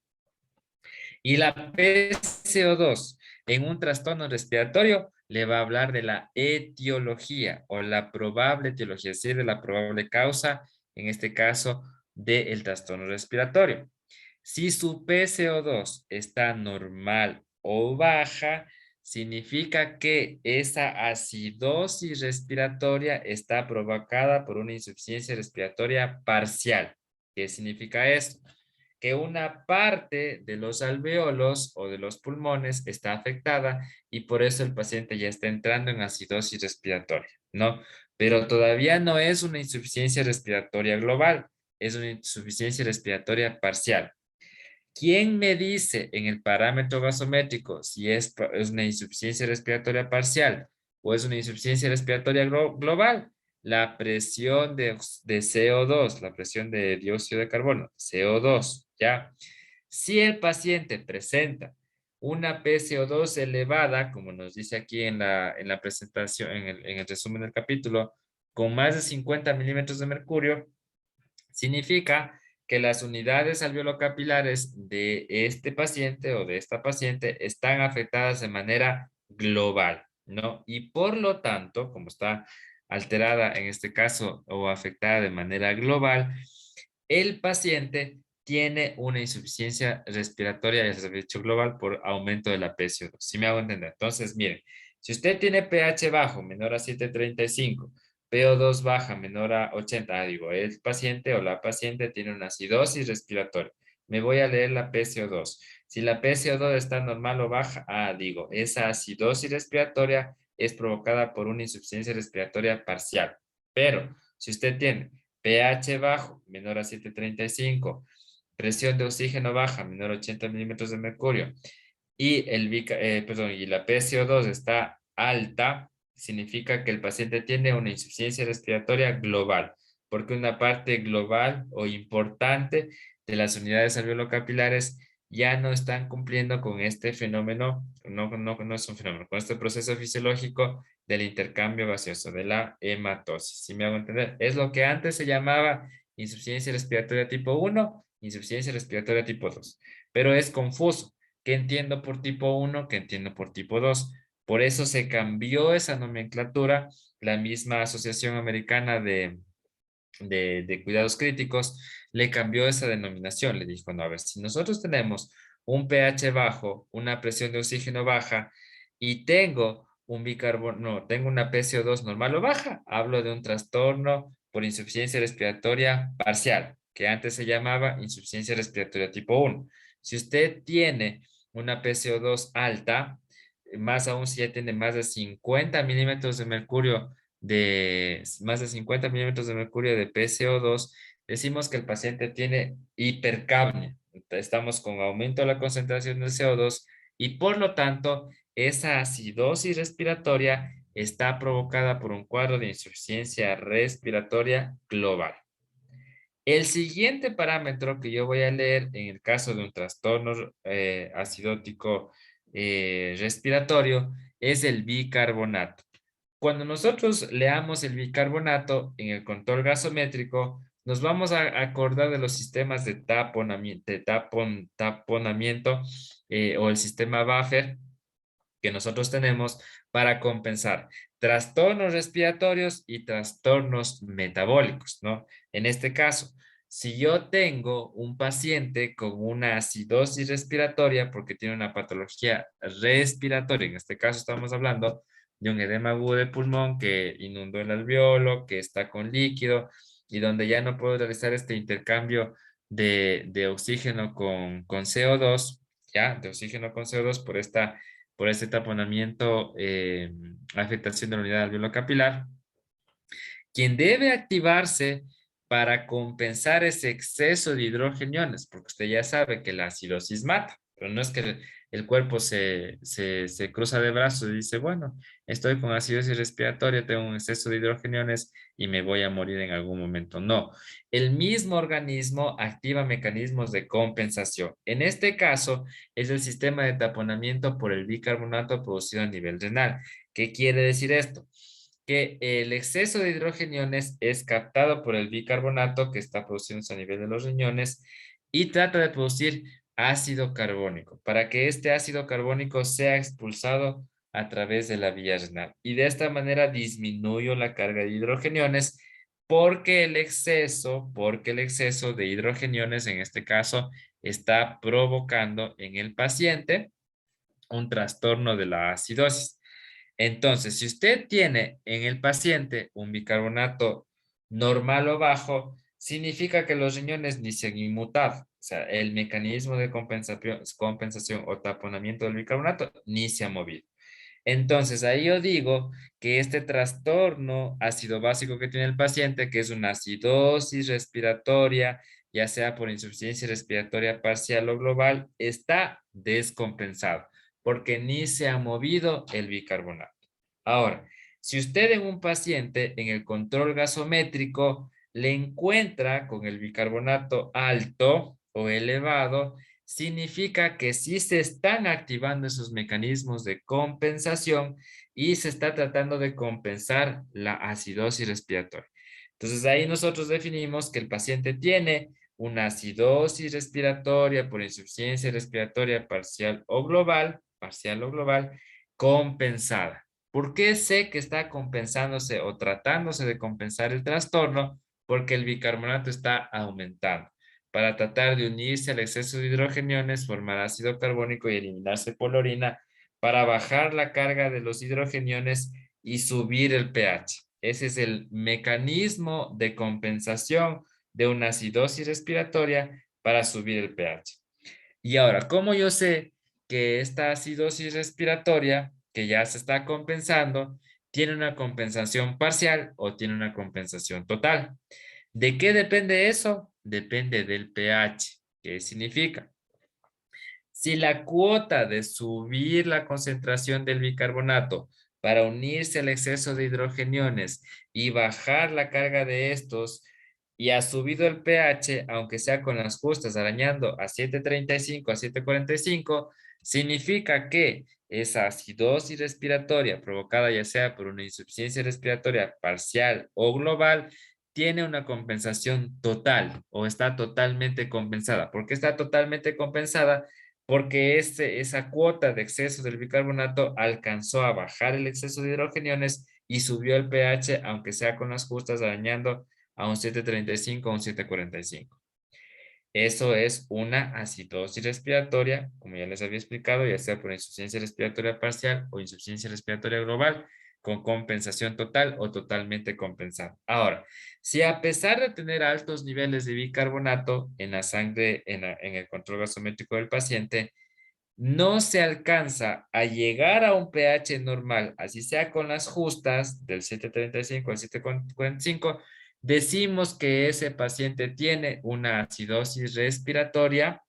y la PCO2 en un trastorno respiratorio le va a hablar de la etiología o la probable etiología, es decir, de la probable causa, en este caso, del trastorno respiratorio. Si su PCO2 está normal o baja, significa que esa acidosis respiratoria está provocada por una insuficiencia respiratoria parcial. ¿Qué significa esto? Que una parte de los alveolos o de los pulmones está afectada y por eso el paciente ya está entrando en acidosis respiratoria, ¿no? Pero todavía no es una insuficiencia respiratoria global, es una insuficiencia respiratoria parcial. ¿Quién me dice en el parámetro gasométrico si es una insuficiencia respiratoria parcial o es una insuficiencia respiratoria global? La presión de CO2, la presión de dióxido de carbono, CO2, ¿ya? Si el paciente presenta una PCO2 elevada, como nos dice aquí en la presentación, en el resumen del capítulo, con más de 50 milímetros de mercurio, significa que las unidades alveolocapilares de este paciente o de esta paciente están afectadas de manera global, ¿no? Y por lo tanto, como está alterada en este caso o afectada de manera global, el paciente tiene una insuficiencia respiratoria, ya se ha dicho global, por aumento de la PCO2. Si me hago entender. Entonces, miren, si usted tiene pH bajo, menor a 7.35, PO2 baja, menor a 80, digo, el paciente o la paciente tiene una acidosis respiratoria. Me voy a leer la PCO2. Si la PCO2 está normal o baja, digo, esa acidosis respiratoria es provocada por una insuficiencia respiratoria parcial. Pero si usted tiene pH bajo, menor a 7.35, presión de oxígeno baja, menor a 80 milímetros de mercurio, y la PCO2 está alta, significa que el paciente tiene una insuficiencia respiratoria global, porque una parte global o importante de las unidades alveolocapilares ya no están cumpliendo con este fenómeno, no es un fenómeno, con este proceso fisiológico del intercambio gaseoso, de la hematosis. ¿Sí me hago entender? Es lo que antes se llamaba insuficiencia respiratoria tipo 1, insuficiencia respiratoria tipo 2, pero es confuso. ¿Qué entiendo por tipo 1? ¿Qué entiendo por tipo 2? Por eso se cambió esa nomenclatura. La misma Asociación Americana de Cuidados Críticos le cambió esa denominación. Le dijo, no, a ver, si nosotros tenemos un pH bajo, una presión de oxígeno baja y tengo un bicarbonato, no, tengo una PCO2 normal o baja, hablo de un trastorno por insuficiencia respiratoria parcial, que antes se llamaba insuficiencia respiratoria tipo 1. Si usted tiene una PCO2 alta, más aún si ya tiene más de 50 milímetros de mercurio de más de 50 milímetros de mercurio de PCO2, decimos que el paciente tiene hipercapnia. Estamos con aumento de la concentración de CO2 y por lo tanto esa acidosis respiratoria está provocada por un cuadro de insuficiencia respiratoria global. El siguiente parámetro que yo voy a leer en el caso de un trastorno acidótico respiratorio es el bicarbonato. Cuando nosotros leamos el bicarbonato en el control gasométrico, nos vamos a acordar de los sistemas de taponamiento o el sistema buffer que nosotros tenemos para compensar trastornos respiratorios y trastornos metabólicos, ¿no? En este caso, si yo tengo un paciente con una acidosis respiratoria porque tiene una patología respiratoria, en este caso estamos hablando de un edema agudo de pulmón que inundó el alveolo, que está con líquido y donde ya no puedo realizar este intercambio de oxígeno con CO2, ¿ya? De oxígeno con CO2 por esta por este taponamiento, afectación de la unidad alveolo capilar, quien debe activarse para compensar ese exceso de hidrogeniones, porque usted ya sabe que la acidosis mata, pero no es que el cuerpo se cruza de brazos y dice, bueno, estoy con acidosis respiratoria, tengo un exceso de hidrogeniones y me voy a morir en algún momento. No, el mismo organismo activa mecanismos de compensación. En este caso, es el sistema de taponamiento por el bicarbonato producido a nivel renal. ¿Qué quiere decir esto? Que el exceso de hidrogeniones es captado por el bicarbonato que está produciéndose a nivel de los riñones y trata de producir ácido carbónico para que este ácido carbónico sea expulsado a través de la vía renal. Y de esta manera disminuyo la carga de hidrogeniones porque el exceso de hidrogeniones en este caso está provocando en el paciente un trastorno de la acidosis. Entonces, si usted tiene en el paciente un bicarbonato normal o bajo, significa que los riñones ni se han inmutado. O sea, el mecanismo de compensación o taponamiento del bicarbonato ni se ha movido. Entonces, ahí yo digo que este trastorno ácido básico que tiene el paciente, que es una acidosis respiratoria, ya sea por insuficiencia respiratoria parcial o global, está descompensado porque ni se ha movido el bicarbonato. Ahora, si usted en un paciente en el control gasométrico le encuentra con el bicarbonato alto o elevado, significa que sí se están activando esos mecanismos de compensación y se está tratando de compensar la acidosis respiratoria. Entonces ahí nosotros definimos que el paciente tiene una acidosis respiratoria por insuficiencia respiratoria parcial o global, compensada. ¿Por qué sé que está compensándose o tratándose de compensar el trastorno? Porque el bicarbonato está aumentando. Para tratar de unirse al exceso de hidrogeniones, formar ácido carbónico y eliminarse por la orina para bajar la carga de los hidrogeniones y subir el pH. Ese es el mecanismo de compensación de una acidosis respiratoria para subir el pH. Y ahora, ¿cómo yo sé que esta acidosis respiratoria, que ya se está compensando, tiene una compensación parcial o tiene una compensación total? ¿De qué depende eso? Depende del pH. ¿Qué significa? Si la cuota de subir la concentración del bicarbonato para unirse al exceso de hidrogeniones y bajar la carga de estos y ha subido el pH, aunque sea con las justas, arañando a 7.35, a 7.45, significa que esa acidosis respiratoria provocada ya sea por una insuficiencia respiratoria parcial o global tiene una compensación total o está totalmente compensada. ¿Por qué está totalmente compensada? Porque esa cuota de exceso del bicarbonato alcanzó a bajar el exceso de hidrogeniones y subió el pH, aunque sea con las justas, dañando a un 7.35 o un 7.45. Eso es una acidosis respiratoria, como ya les había explicado, ya sea por insuficiencia respiratoria parcial o insuficiencia respiratoria global, con compensación total o totalmente compensada. Ahora, si a pesar de tener altos niveles de bicarbonato en la sangre, en el control gasométrico del paciente, no se alcanza a llegar a un pH normal, así sea con las justas del 7.35 al 7.45, decimos que ese paciente tiene una acidosis respiratoria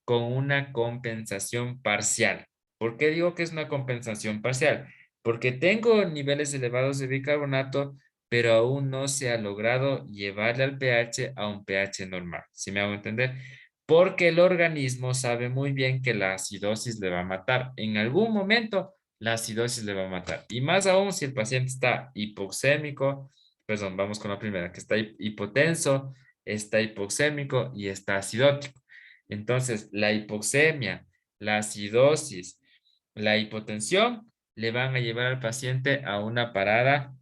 con una compensación parcial. ¿Por qué digo que es una compensación parcial? Porque tengo niveles elevados de bicarbonato, pero aún no se ha logrado llevarle al pH a un pH normal. ¿Sí me hago entender? Porque el organismo sabe muy bien que la acidosis le va a matar. En algún momento la acidosis le va a matar. Y más aún si el paciente está hipoxémico, perdón, vamos con la primera, que está hipotenso, está hipoxémico y está acidótico. Entonces, la hipoxemia, la acidosis, la hipotensión le van a llevar al paciente a una parada,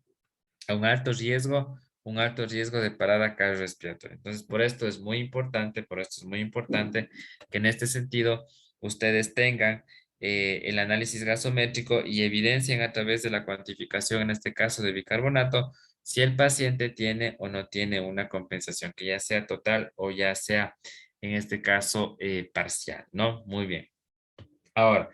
a un alto riesgo de parada cardiorrespiratoria. Entonces, por esto es muy importante que en este sentido ustedes tengan el análisis gasométrico y evidencien a través de la cuantificación, en este caso de bicarbonato, si el paciente tiene o no tiene una compensación, que ya sea total o ya sea, en este caso, parcial, ¿no? Muy bien. Ahora,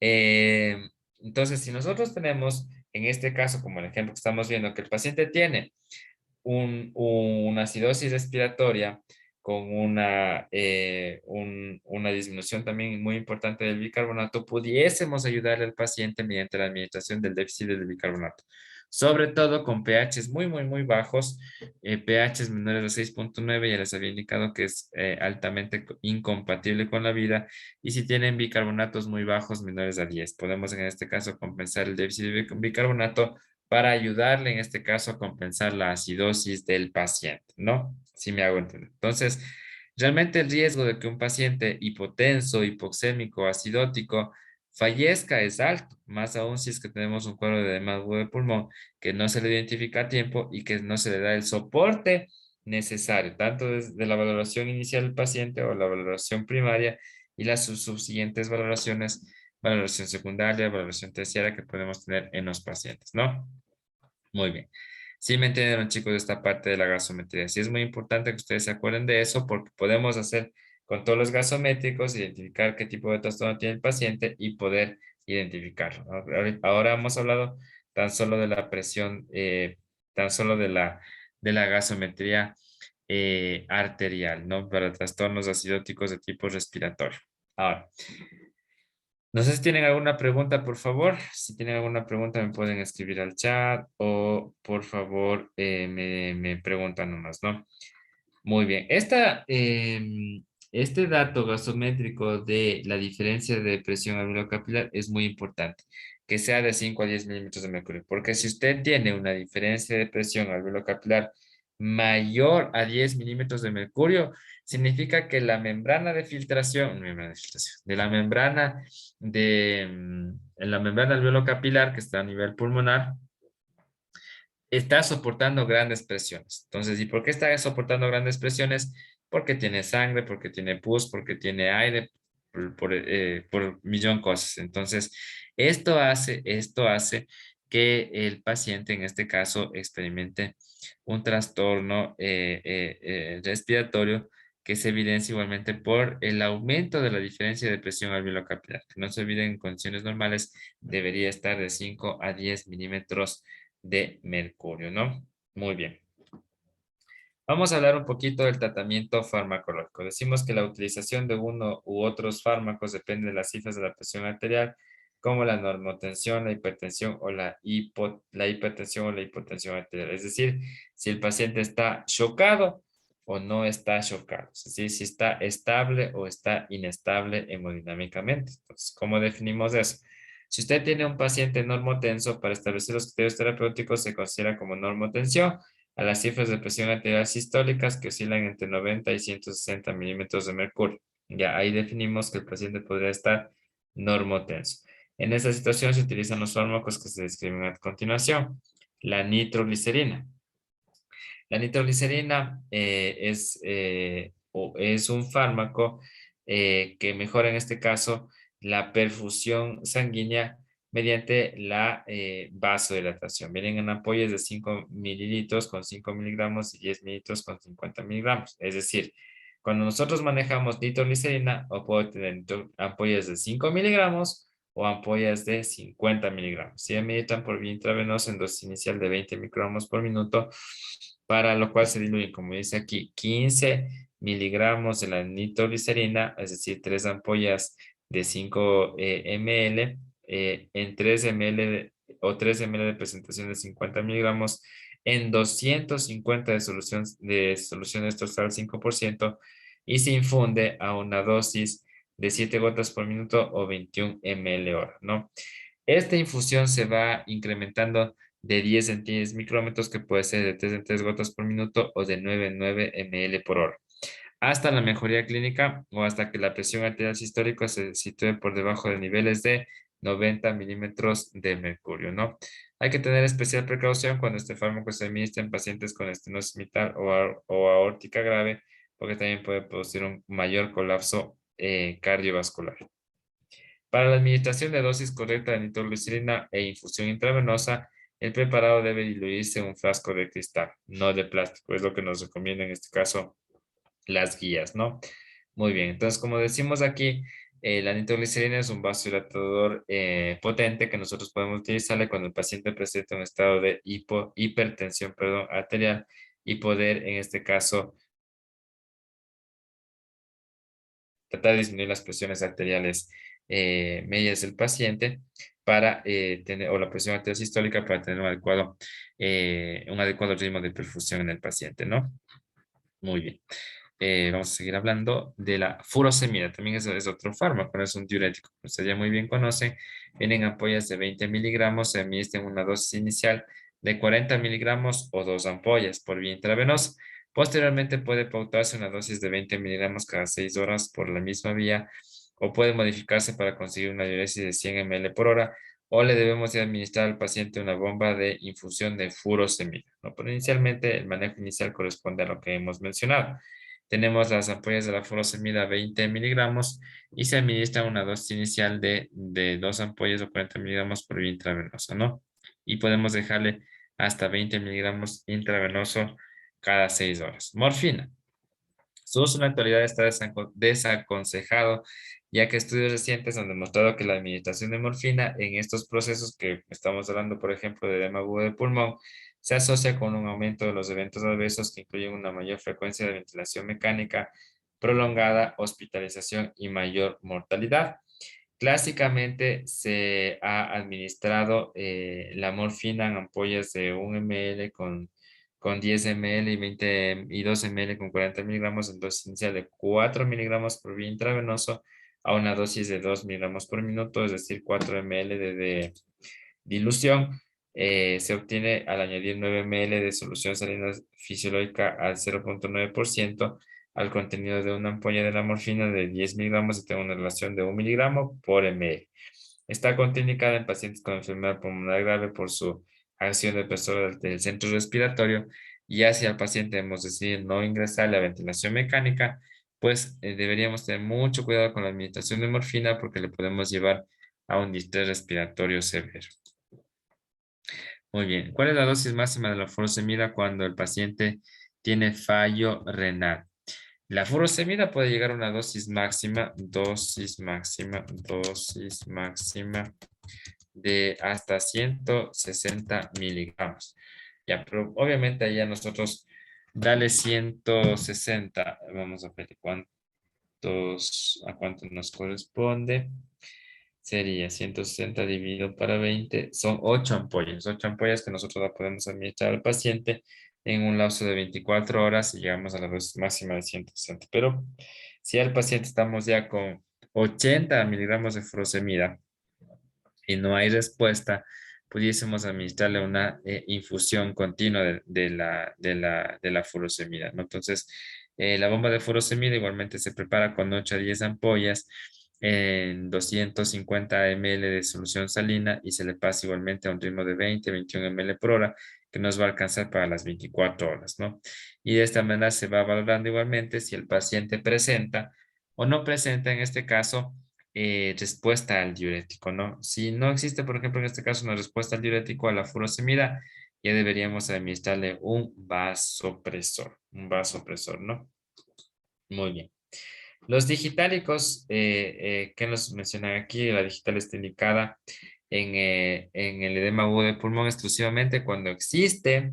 Eh, entonces, si nosotros tenemos, en este caso, como el ejemplo que estamos viendo, que el paciente tiene una acidosis respiratoria con una disminución también muy importante del bicarbonato, pudiésemos ayudarle al paciente mediante la administración del déficit del bicarbonato. Sobre todo con pHs muy, muy, muy bajos, pHs menores de 6,9, ya les había indicado que es altamente incompatible con la vida, y si tienen bicarbonatos muy bajos, menores a 10, podemos en este caso compensar el déficit de bicarbonato para ayudarle en este caso a compensar la acidosis del paciente, ¿no? Si me hago entender. Entonces, realmente el riesgo de que un paciente hipotenso, hipoxémico, acidótico fallezca es alto, más aún si es que tenemos un cuadro de edema agudo de pulmón que no se le identifica a tiempo y que no se le da el soporte necesario, tanto desde la valoración inicial del paciente o la valoración primaria y las subsiguientes valoraciones, valoración secundaria, valoración terciaria que podemos tener en los pacientes, ¿no? Muy bien. Sí me entendieron, chicos, esta parte de la gasometría. Sí es muy importante que ustedes se acuerden de eso porque podemos hacer con todos los gasométricos, identificar qué tipo de trastorno tiene el paciente y poder identificarlo, ¿no? Ahora hemos hablado tan solo de la presión, tan solo de la gasometría arterial, ¿no? Para trastornos acidóticos de tipo respiratorio. Ahora, no sé si tienen alguna pregunta, por favor. Si tienen alguna pregunta, me pueden escribir al chat o por favor me preguntan nomás, ¿no? Muy bien. Este dato gasométrico de la diferencia de presión alveolar es muy importante, que sea de 5 a 10 milímetros de mercurio, porque si usted tiene una diferencia de presión alveolar mayor a 10 milímetros de mercurio, significa que la membrana de filtración, de la membrana en la membrana alveolo-capilar que está a nivel pulmonar, está soportando grandes presiones. Entonces, ¿y por qué está soportando grandes presiones? Porque tiene sangre, porque tiene pus, porque tiene aire, por millón cosas. Entonces, esto hace que el paciente, en este caso, experimente un trastorno respiratorio que se evidencia igualmente por el aumento de la diferencia de presión alveolo-capilar, que no se olviden en condiciones normales, debería estar de 5 a 10 milímetros de mercurio, ¿no? Muy bien. Vamos a hablar un poquito del tratamiento farmacológico. Decimos que la utilización de uno u otros fármacos depende de las cifras de la presión arterial, como la normotensión, la hipertensión o la hipertensión o la hipotensión arterial. Es decir, si el paciente está chocado o no está chocado. Es decir, si está estable o está inestable hemodinámicamente. Entonces, ¿cómo definimos eso? Si usted tiene un paciente normotenso, para establecer los criterios terapéuticos se considera como normotensión a las cifras de presión arterial sistólicas que oscilan entre 90 y 160 milímetros de mercurio. Ya ahí definimos que el paciente podría estar normotenso. En esta situación se utilizan los fármacos que se describen a continuación. La nitroglicerina. La nitroglicerina es un fármaco que mejora en este caso la perfusión sanguínea mediante la vasodilatación. Vienen en ampollas de 5 mililitros con 5 miligramos y 10 mililitros con 50 miligramos. Es decir, cuando nosotros manejamos nitroglicerina, o puedo tener ampollas de 5 miligramos o ampollas de 50 miligramos. Se administran por vía intravenosa en dosis inicial de 20 microgramos por minuto, para lo cual se diluyen, como dice aquí, 15 miligramos de la nitroglicerina, es decir, 3 ampollas de 5 ml, en 3 ml o 3 ml de presentación de 50 miligramos, en 250 de solución estrosal 5%, y se infunde a una dosis de 7 gotas por minuto o 21 ml hora, ¿no? Esta infusión se va incrementando de 10 en 10 micrómetros, que puede ser de 3 en 3 gotas por minuto o de 9 en 9 ml por hora, hasta la mejoría clínica o hasta que la presión arterial sistólica se sitúe por debajo de niveles de 90 milímetros de mercurio, ¿no? Hay que tener especial precaución cuando este fármaco se administra en pacientes con estenosis mitral o aórtica grave, porque también puede producir un mayor colapso cardiovascular. Para la administración de dosis correcta de nitroglicerina e infusión intravenosa, el preparado debe diluirse en un frasco de cristal, no de plástico. Es lo que nos recomienda en este caso las guías, ¿no? Muy bien, entonces como decimos aquí, La nitroglicerina es un vasodilatador potente que nosotros podemos utilizarle cuando el paciente presenta un estado de hipertensión, perdón, arterial y poder, en este caso, tratar de disminuir las presiones arteriales medias del paciente para tener, o la presión arterial sistólica para tener un adecuado ritmo de perfusión en el paciente, ¿no? Muy bien. Vamos a seguir hablando de la furosemida. También es otro fármaco, no es un diurético. Como ustedes ya muy bien conocen, vienen ampollas de 20 miligramos, se administran una dosis inicial de 40 miligramos o dos ampollas por vía intravenosa. Posteriormente puede pautarse una dosis de 20 miligramos cada 6 horas por la misma vía o puede modificarse para conseguir una diuresis de 100 ml por hora o le debemos de administrar al paciente una bomba de infusión de furosemida, ¿no? Pero inicialmente el manejo inicial corresponde a lo que hemos mencionado. Tenemos las ampollas de la furosemida 20 miligramos y se administra una dosis inicial de dos ampollas o 40 miligramos por vía intravenosa, ¿no? Y podemos dejarle hasta 20 miligramos intravenoso cada 6 horas. Morfina. Su uso en la actualidad está desaconsejado, ya que estudios recientes han demostrado que la administración de morfina en estos procesos que estamos hablando, por ejemplo, de edema agudo de pulmón, se asocia con un aumento de los eventos adversos que incluyen una mayor frecuencia de ventilación mecánica prolongada, hospitalización y mayor mortalidad. Clásicamente se ha administrado la morfina en ampollas de 1 ml con 10 ml y 20 y 2 ml con 40 miligramos en dosis inicial de 4 miligramos por vía intravenoso a una dosis de 2 miligramos por minuto, es decir, 4 ml de dilución. Se obtiene al añadir 9 ml de solución salina fisiológica al 0,9% al contenido de una ampolla de la morfina de 10 miligramos y tiene una relación de 1 miligramo por ml. Está contraindicada en pacientes con enfermedad pulmonar grave por su acción depresora del centro respiratorio, y ya si al paciente hemos decidido no ingresarle a ventilación mecánica, pues deberíamos tener mucho cuidado con la administración de morfina porque le podemos llevar a un distrés respiratorio severo. Muy bien. ¿Cuál es la dosis máxima de la furosemida cuando el paciente tiene fallo renal? La furosemida puede llegar a una dosis máxima de hasta 160 miligramos. Ya, pero obviamente ahí a nosotros dale 160. Vamos a ver a cuánto nos corresponde. Sería 160 dividido para 20, son 8 ampollas. 8 ampollas que nosotros la podemos administrar al paciente en un lapso de 24 horas y llegamos a la dosis máxima de 160. Pero si al paciente estamos ya con 80 miligramos de furosemida y no hay respuesta, pudiésemos administrarle una infusión continua de la furosemida, ¿no? Entonces, la bomba de furosemida igualmente se prepara con 8 a 10 ampollas en 250 ml de solución salina y se le pasa igualmente a un ritmo de 20-21 ml por hora que nos va a alcanzar para las 24 horas, ¿no? Y de esta manera se va valorando igualmente si el paciente presenta o no presenta, en este caso, respuesta al diurético, ¿no? Si no existe, por ejemplo, en este caso, una respuesta al diurético a la furosemida, ya deberíamos administrarle un vasopresor, ¿no? Muy bien. Los digitálicos, que nos mencionan aquí, la digital está indicada en el edema agudo de pulmón exclusivamente cuando existe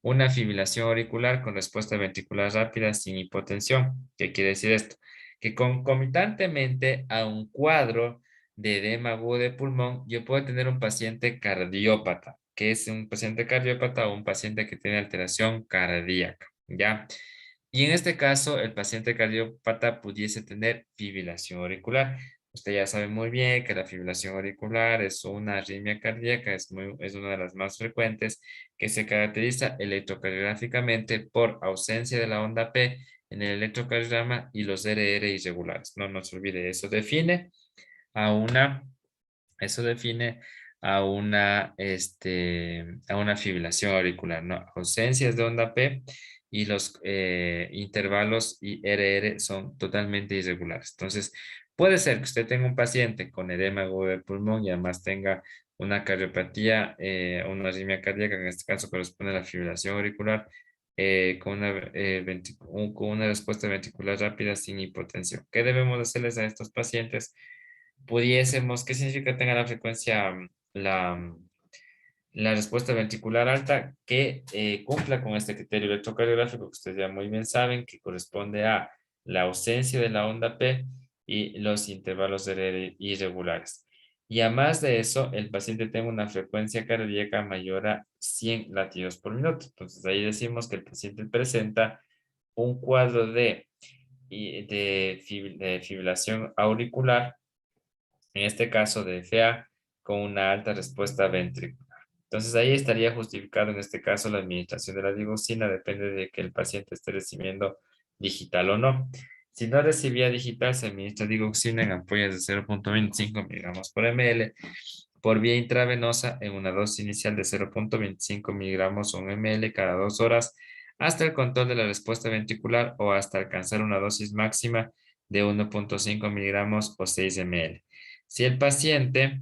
una fibrilación auricular con respuesta ventricular rápida sin hipotensión. ¿Qué quiere decir esto? Que concomitantemente a un cuadro de edema agudo de pulmón, yo puedo tener un paciente cardiópata, que es un paciente cardiópata o un paciente que tiene alteración cardíaca, ¿ya? Y en este caso, el paciente cardiópata pudiese tener fibrilación auricular. Usted ya sabe muy bien que la fibrilación auricular es una arritmia cardíaca, es una de las más frecuentes, que se caracteriza electrocardiográficamente por ausencia de la onda P en el electrocardiograma y los RR irregulares. No se olvide, a una, eso define a una fibrilación auricular, ¿no? Ausencias de onda P y los intervalos IRR son totalmente irregulares. Entonces, puede ser que usted tenga un paciente con edema agudo de pulmón y además tenga una cardiopatía, una arritmia cardíaca, en este caso corresponde a la fibrilación auricular, con una respuesta ventricular rápida sin hipotensión. ¿Qué debemos hacerles a estos pacientes? ¿Qué significa tener la frecuencia, la respuesta ventricular alta que cumpla con este criterio electrocardiográfico que ustedes ya muy bien saben que corresponde a la ausencia de la onda P y los intervalos irregulares? Y a más de eso, el paciente tenga una frecuencia cardíaca mayor a 100 latidos por minuto. Entonces ahí decimos que el paciente presenta un cuadro de fibrilación auricular, en este caso de FA, con una alta respuesta ventricular. Entonces ahí estaría justificado en este caso la administración de la digoxina, depende de que el paciente esté recibiendo digital o no. Si no recibía digital, se administra digoxina en ampollas de 0.25 miligramos por ml por vía intravenosa en una dosis inicial de 0.25 miligramos o un ml cada 2 horas hasta el control de la respuesta ventricular o hasta alcanzar una dosis máxima de 1.5 miligramos o 6 ml. Si el paciente,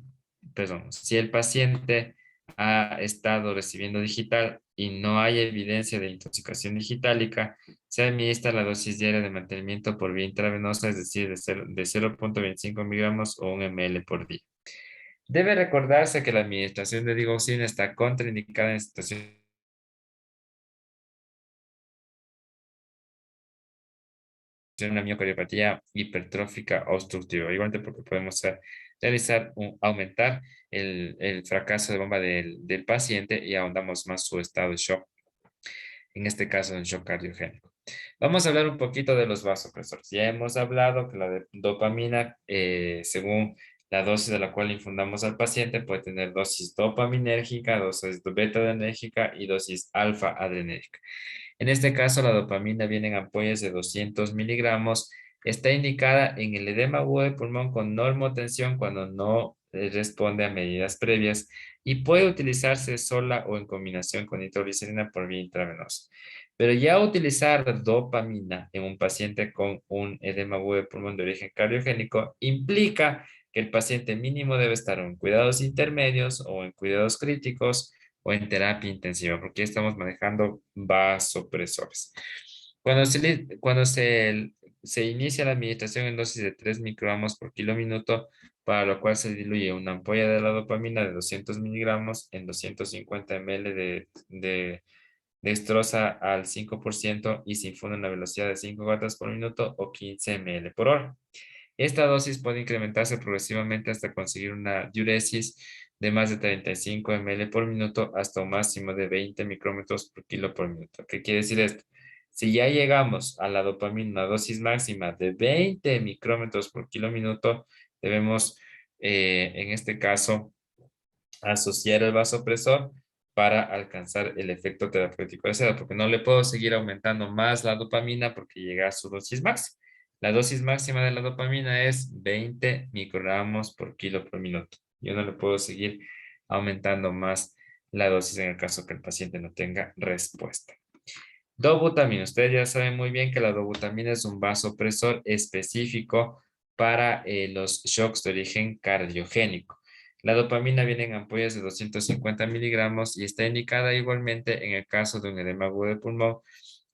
si el paciente ha estado recibiendo digital y no hay evidencia de intoxicación digitálica, se administra la dosis diaria de mantenimiento por vía intravenosa, es decir, de 0.25 miligramos o un ml por día. Debe recordarse que la administración de digoxina está contraindicada en situaciones de una miocardiopatía hipertrófica obstructiva, igualmente porque podemos aumentar el fracaso de bomba del paciente y ahondamos más su estado de shock, en este caso en shock cardiogénico. Vamos a hablar un poquito de los vasopresores. Ya hemos hablado que la dopamina, según la dosis de la cual infundamos al paciente, puede tener dosis dopaminérgica, dosis beta-adrenérgica y dosis alfa-adrenérgica. En este caso, la dopamina viene en ampollas de 200 miligramos. Está indicada en el edema agudo de pulmón con normotensión cuando no responde a medidas previas y puede utilizarse sola o en combinación con nitroglicerina por vía intravenosa. Pero ya utilizar dopamina en un paciente con un edema agudo de pulmón de origen cardiogénico implica que el paciente mínimo debe estar en cuidados intermedios o en cuidados críticos o en terapia intensiva, porque estamos manejando vasopresores. Se inicia la administración en dosis de 3 microgramos por kilo minuto, para lo cual se diluye una ampolla de la dopamina de 200 miligramos en 250 ml de dextrosa al 5% y se infunde a una velocidad de 5 gotas por minuto o 15 ml por hora. Esta dosis puede incrementarse progresivamente hasta conseguir una diuresis de más de 35 ml por minuto hasta un máximo de 20 micrómetros por kilo por minuto. ¿Qué quiere decir esto? Si ya llegamos a la dopamina, una dosis máxima de 20 micrómetros por kilo minuto, debemos, en este caso, asociar el vasopresor para alcanzar el efecto terapéutico deseado, porque no le puedo seguir aumentando más la dopamina porque llega a su dosis máxima. La dosis máxima de la dopamina es 20 microgramos por kilo por minuto. Yo no le puedo seguir aumentando más la dosis en el caso que el paciente no tenga respuesta. Dobutamina. Ustedes ya saben muy bien que la dobutamina es un vasopresor específico para los shocks de origen cardiogénico. La dopamina viene en ampollas de 250 miligramos y está indicada igualmente en el caso de un edema agudo de pulmón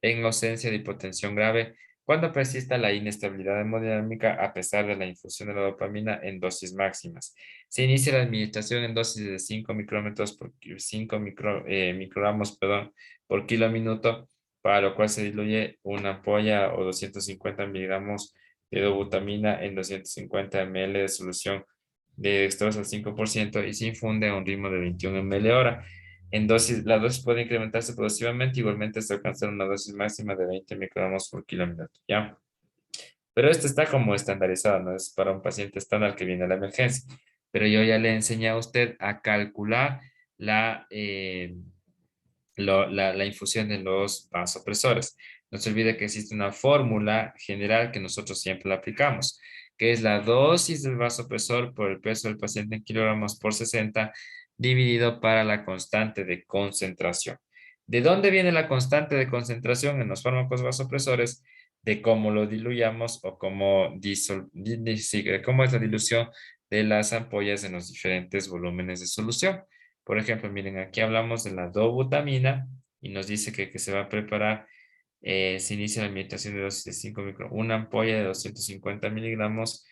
en ausencia de hipotensión grave cuando persista la inestabilidad hemodinámica a pesar de la infusión de la dopamina en dosis máximas. Se inicia la administración en dosis de 5 micrómetros por 5 microgramos, por kilo minuto, para lo cual se diluye una ampolla o 250 miligramos de dobutamina en 250 ml de solución de dextrosa al 5% y se infunde a un ritmo de 21 ml hora. La dosis puede incrementarse progresivamente, igualmente hasta alcanzar una dosis máxima de 20 microgramos por kilo minuto, ¿ya? Pero esto está como estandarizado, no es para un paciente estándar que viene a la emergencia. Pero yo ya le enseñé a usted a calcular la infusión de los vasopresores. No se olvide que existe una fórmula general que nosotros siempre la aplicamos, que es la dosis del vasopresor por el peso del paciente en kilogramos por 60 dividido para la constante de concentración. ¿De dónde viene la constante de concentración en los fármacos vasopresores? De cómo lo diluyamos o cómo, cómo es la dilución de las ampollas en los diferentes volúmenes de solución. Por ejemplo, miren, aquí hablamos de la dobutamina y nos dice que se va a preparar, se inicia la administración de dosis de 5 una ampolla de 250 miligramos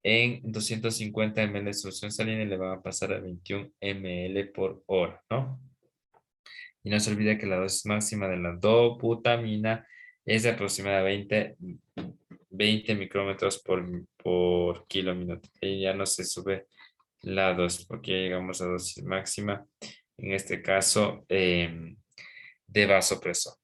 en 250 ml de solución salina y le van a pasar a 21 ml por hora, ¿no? Y no se olvide que la dosis máxima de la dobutamina es de aproximadamente 20 micrómetros por kilo minuto. Y ya no se sube la dosis porque ya llegamos a dosis máxima, en este caso de vasopresor.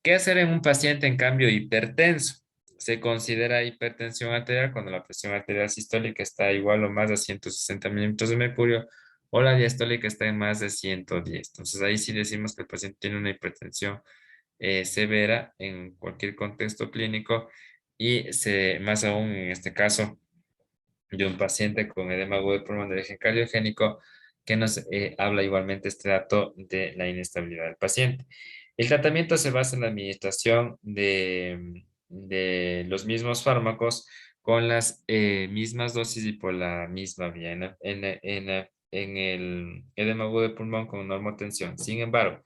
¿Qué hacer en un paciente en cambio hipertenso? Se considera hipertensión arterial cuando la presión arterial sistólica está igual o más a 160 milímetros de mercurio o la diastólica está en más de 110. Entonces ahí sí decimos que el paciente tiene una hipertensión severa en cualquier contexto clínico y más aún en este caso de un paciente con edema agudo de pulmón de origen cardiogénico que nos habla igualmente este dato de la inestabilidad del paciente. El tratamiento se basa en la administración de los mismos fármacos con las mismas dosis y por la misma vía en el edema agudo de pulmón con normotensión. Sin embargo,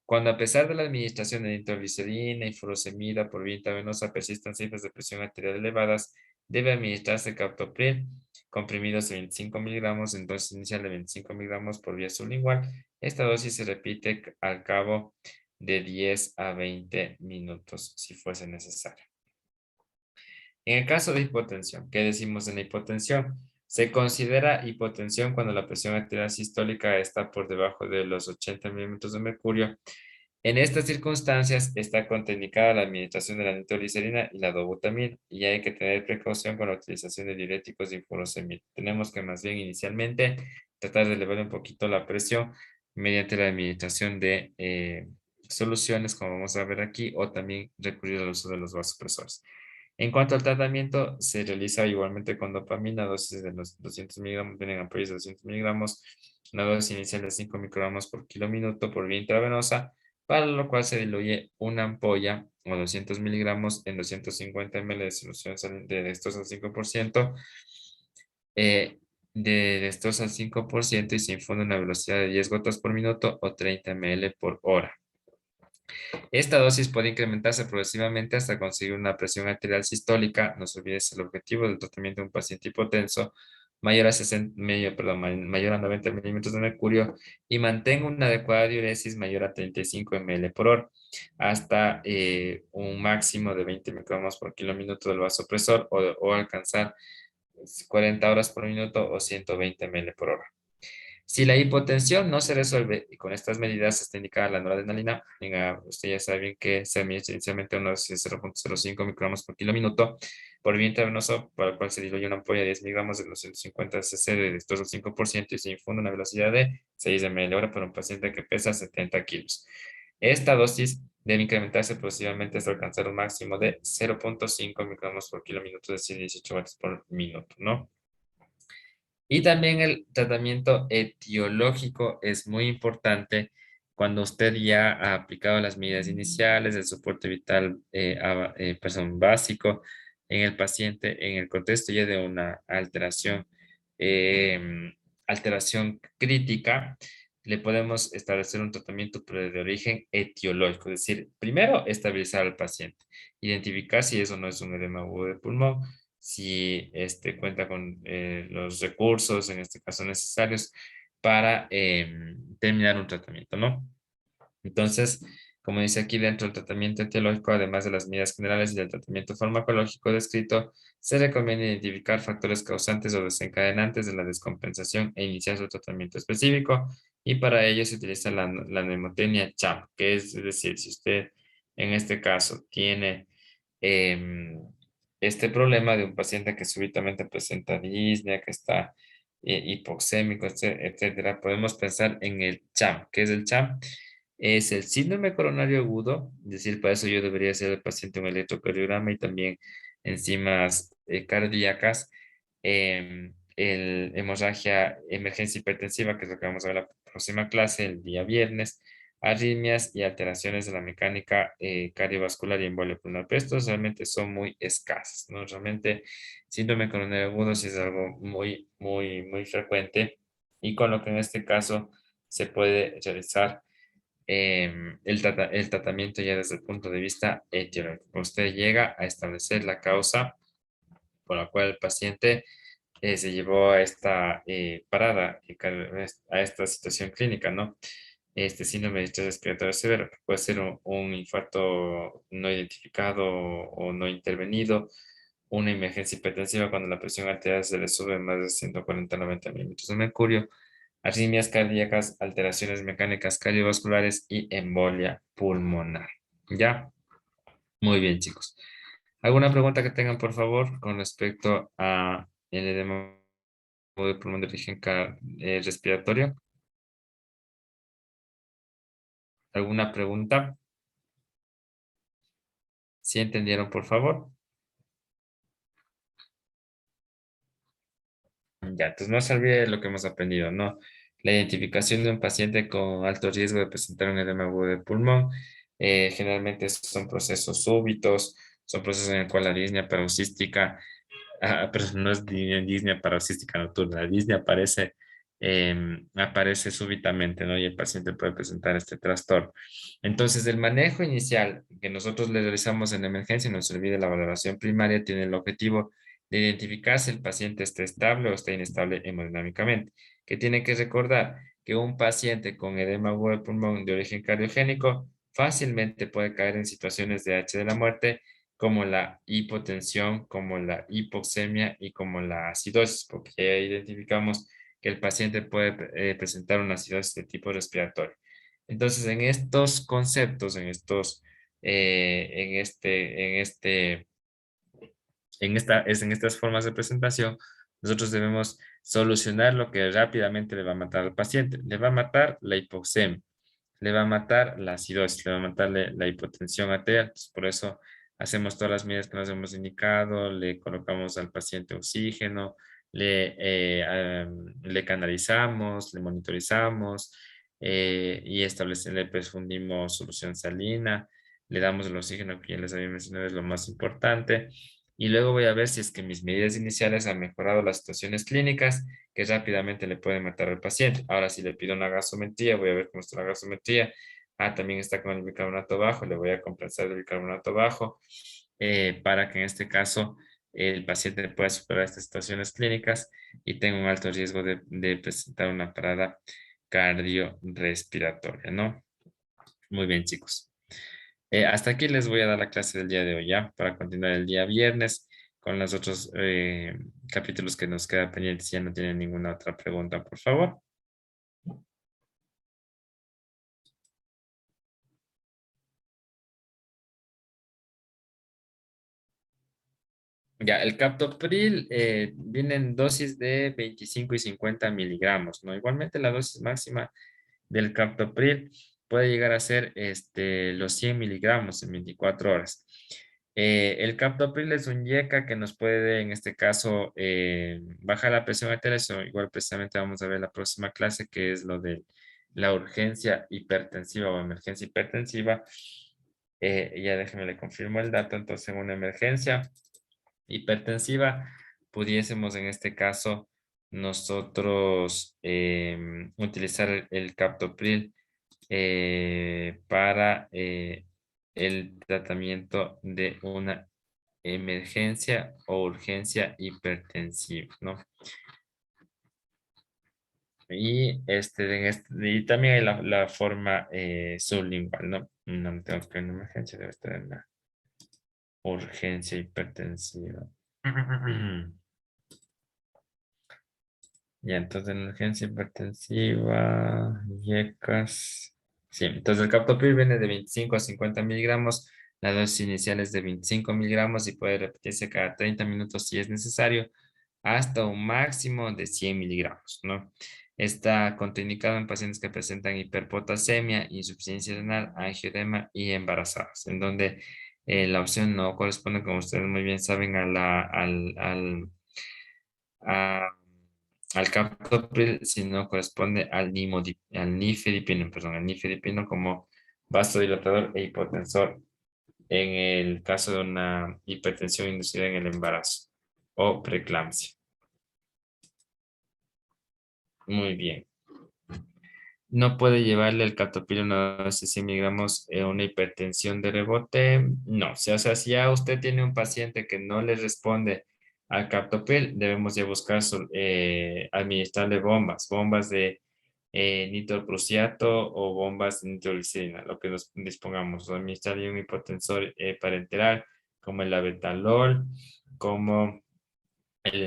cuando a pesar de la administración de nitroglicerina y furosemida por vía intravenosa persistan cifras de presión arterial elevadas, debe administrarse captopril, comprimidos de 25 miligramos en dosis inicial de 25 miligramos por vía sublingual. Esta dosis se repite al cabo de 10 a 20 minutos si fuese necesario. En el caso de hipotensión, ¿qué decimos en la hipotensión? Se considera hipotensión cuando la presión arterial sistólica está por debajo de los 80 milímetros de mercurio. En estas circunstancias está contraindicada la administración de la nitroglicerina y la dobutamina y hay que tener precaución con la utilización de diuréticos y furosemida. Tenemos que más bien inicialmente tratar de elevar un poquito la presión mediante la administración de soluciones, como vamos a ver aquí, o también recurrir al uso de los vasopresores. En cuanto al tratamiento, se realiza igualmente con dopamina, dosis de los 200 miligramos, vienen ampollas de 200 miligramos, una dosis inicial de 5 microgramos por kilo minuto por vía intravenosa, para lo cual se diluye una ampolla o 200 miligramos en 250 ml de solución de dextrosa al 5%, de dextrosa al 5% y se infunde a una velocidad de 10 gotas por minuto o 30 ml por hora. Esta dosis puede incrementarse progresivamente hasta conseguir una presión arterial sistólica, no se olvide, es el objetivo del tratamiento de un paciente hipotenso, mayor a 90 milímetros de mercurio y mantenga una adecuada diuresis mayor a 35 ml por hora, hasta un máximo de 20 microgramos por kilo minuto del vasopresor o alcanzar 40 horas por minuto o 120 ml por hora. Si la hipotensión no se resuelve y con estas medidas está indicada la noradrenalina, usted ya sabe bien que se administra inicialmente una dosis de 0.05 microgramos por kilo minuto por vía intravenosa, para el cual se diluye una ampolla de 10 miligramos de los 150 cc de dextrosa al 5% y se infunde a una velocidad de 6 ml hora para un paciente que pesa 70 kilos. Esta dosis debe incrementarse progresivamente hasta alcanzar un máximo de 0.5 microgramos por kilo minuto, es decir, 18 watts por minuto, ¿no? Y también el tratamiento etiológico es muy importante cuando usted ya ha aplicado las medidas iniciales, el soporte vital básico en el paciente, en el contexto ya de una alteración crítica, le podemos establecer un tratamiento pero de origen etiológico, es decir, primero estabilizar al paciente, identificar si eso no es un edema agudo de pulmón, si cuenta con los recursos, en este caso necesarios, para terminar un tratamiento, ¿no? Entonces, como dice aquí, dentro del tratamiento etiológico, además de las medidas generales y del tratamiento farmacológico descrito, se recomienda identificar factores causantes o desencadenantes de la descompensación e iniciar su tratamiento específico. Y para ello se utiliza la mnemotecnia CHAP, que es decir, si usted en este caso tiene em, este problema de un paciente que súbitamente presenta disnea, que está hipoxémico, etcétera, podemos pensar en el CHAM. ¿Qué es el CHAM? Es el síndrome coronario agudo, es decir, para eso yo debería hacer al paciente un electrocardiograma y también enzimas cardíacas, el hemorragia emergencia hipertensiva, que es lo que vamos a ver en la próxima clase, el día viernes, arritmias y alteraciones de la mecánica cardiovascular y embolia pulmonar. Pero estos realmente son muy escasos, ¿no? Realmente síndrome coronario agudo sí es algo muy, muy, muy frecuente y con lo que en este caso se puede realizar el tratamiento ya desde el punto de vista etiológico. Usted llega a establecer la causa por la cual el paciente se llevó a esta parada, a esta situación clínica, ¿no? Este síndrome de estrés respiratorio severo, que puede ser un infarto no identificado o no intervenido, una emergencia hipertensiva cuando la presión arterial se le sube más de 140-90 milímetros de mercurio, arritmias cardíacas, alteraciones mecánicas cardiovasculares y embolia pulmonar. ¿Ya? Muy bien, chicos. ¿Alguna pregunta que tengan, por favor, con respecto a el edema de pulmón de origen respiratorio? ¿Alguna pregunta? ¿Sí entendieron, por favor? Ya, entonces no se olvide de lo que hemos aprendido, ¿no? La identificación de un paciente con alto riesgo de presentar un edema agudo de pulmón. Generalmente son procesos súbitos, son procesos en el cual la disnea paroxística, pero no es disnea paroxística nocturna, la disnea aparece súbitamente, ¿no? Y el paciente puede presentar este trastorno. Entonces, el manejo inicial que nosotros le realizamos en emergencia, no se olvide, la valoración primaria tiene el objetivo de identificar si el paciente está estable o está inestable hemodinámicamente. Que tiene que recordar que un paciente con edema agudo de pulmón de origen cardiogénico fácilmente puede caer en situaciones de H de la muerte, como la hipotensión, como la hipoxemia y como la acidosis, porque ya identificamos que el paciente puede presentar una acidosis de tipo respiratorio. Entonces, en estos conceptos, en estas formas de presentación, nosotros debemos solucionar lo que rápidamente le va a matar al paciente. Le va a matar la hipoxemia, le va a matar la acidosis, le va a matar la hipotensión arterial. Entonces, por eso hacemos todas las medidas que nos hemos indicado, le colocamos al paciente oxígeno, le canalizamos, le monitorizamos y le perfundimos solución salina, le damos el oxígeno que ya les había mencionado, es lo más importante. Y luego voy a ver si es que mis medidas iniciales han mejorado las situaciones clínicas que rápidamente le pueden matar al paciente. Ahora, si le pido una gasometría, voy a ver cómo está la gasometría. También está con el bicarbonato bajo, le voy a compensar el bicarbonato bajo para que en este caso el paciente pueda superar estas situaciones clínicas y tenga un alto riesgo de presentar una parada cardiorrespiratoria, ¿no? Muy bien, chicos. Hasta aquí les voy a dar la clase del día de hoy, ¿ya? Para continuar el día viernes con los otros capítulos que nos quedan pendientes. Si ya no tienen ninguna otra pregunta, por favor. Ya, el captopril viene en dosis de 25 y 50 miligramos, ¿no? Igualmente la dosis máxima del captopril puede llegar a ser los 100 miligramos en 24 horas. El captopril es un YECA que nos puede, en este caso, bajar la presión arterial. Eso igual precisamente vamos a ver la próxima clase, que es lo de la urgencia hipertensiva o emergencia hipertensiva. Ya déjenme le confirmo el dato. Entonces, en una emergencia hipertensiva, pudiésemos en este caso nosotros utilizar el captopril para el tratamiento de una emergencia o urgencia hipertensiva, ¿no? Y también hay la forma sublingual, ¿no? No tengo que en emergencia, debe estar en la urgencia hipertensiva. Ya, entonces en urgencia hipertensiva, YECAS. Sí, entonces el captopril viene de 25 a 50 miligramos. La dosis inicial es de 25 miligramos y puede repetirse cada 30 minutos si es necesario, hasta un máximo de 100 miligramos, ¿no? Está contraindicado en pacientes que presentan hiperpotasemia, insuficiencia renal, angioedema y embarazadas, en donde la opción no corresponde, como ustedes muy bien saben, a- al captopril, sino corresponde al nifedipino, perdón, al nifedipino como vasodilatador e hipotensor en el caso de una hipertensión inducida en el embarazo o preeclampsia. Muy bien. no puede llevarle el captopril una dosis de 100 miligramos una hipertensión de rebote. No, o sea, si ya usted tiene un paciente que no le responde al captopril, debemos ya buscar administrarle bombas de nitroprusiato o bombas de nitroglicerina, lo que nos dispongamos, o administrarle un hipotensor parenteral como el abetalol, como el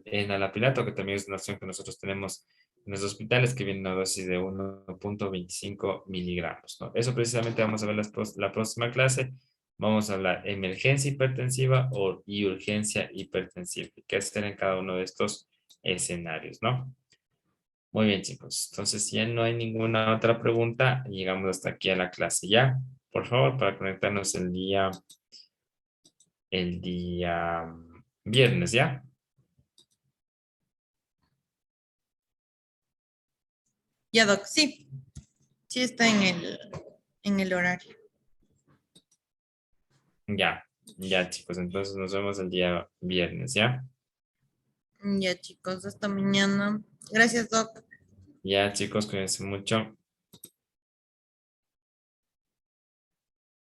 enalapilato, que también es una opción que nosotros tenemos en los hospitales, que viene en una dosis de 1,25 miligramos, ¿no? Eso precisamente vamos a ver la próxima clase. Vamos a hablar emergencia hipertensiva y urgencia hipertensiva. ¿Qué hacer en cada uno de estos escenarios, no? Muy bien, chicos. Entonces, si ya no hay ninguna otra pregunta, llegamos hasta aquí a la clase ya. Por favor, para conectarnos el día viernes, ¿ya? Ya, Doc, sí, sí está en el horario. Ya, ya, chicos. Entonces nos vemos el día viernes, ¿ya? Ya, chicos, hasta mañana. Gracias, Doc. Ya, chicos, cuídense mucho.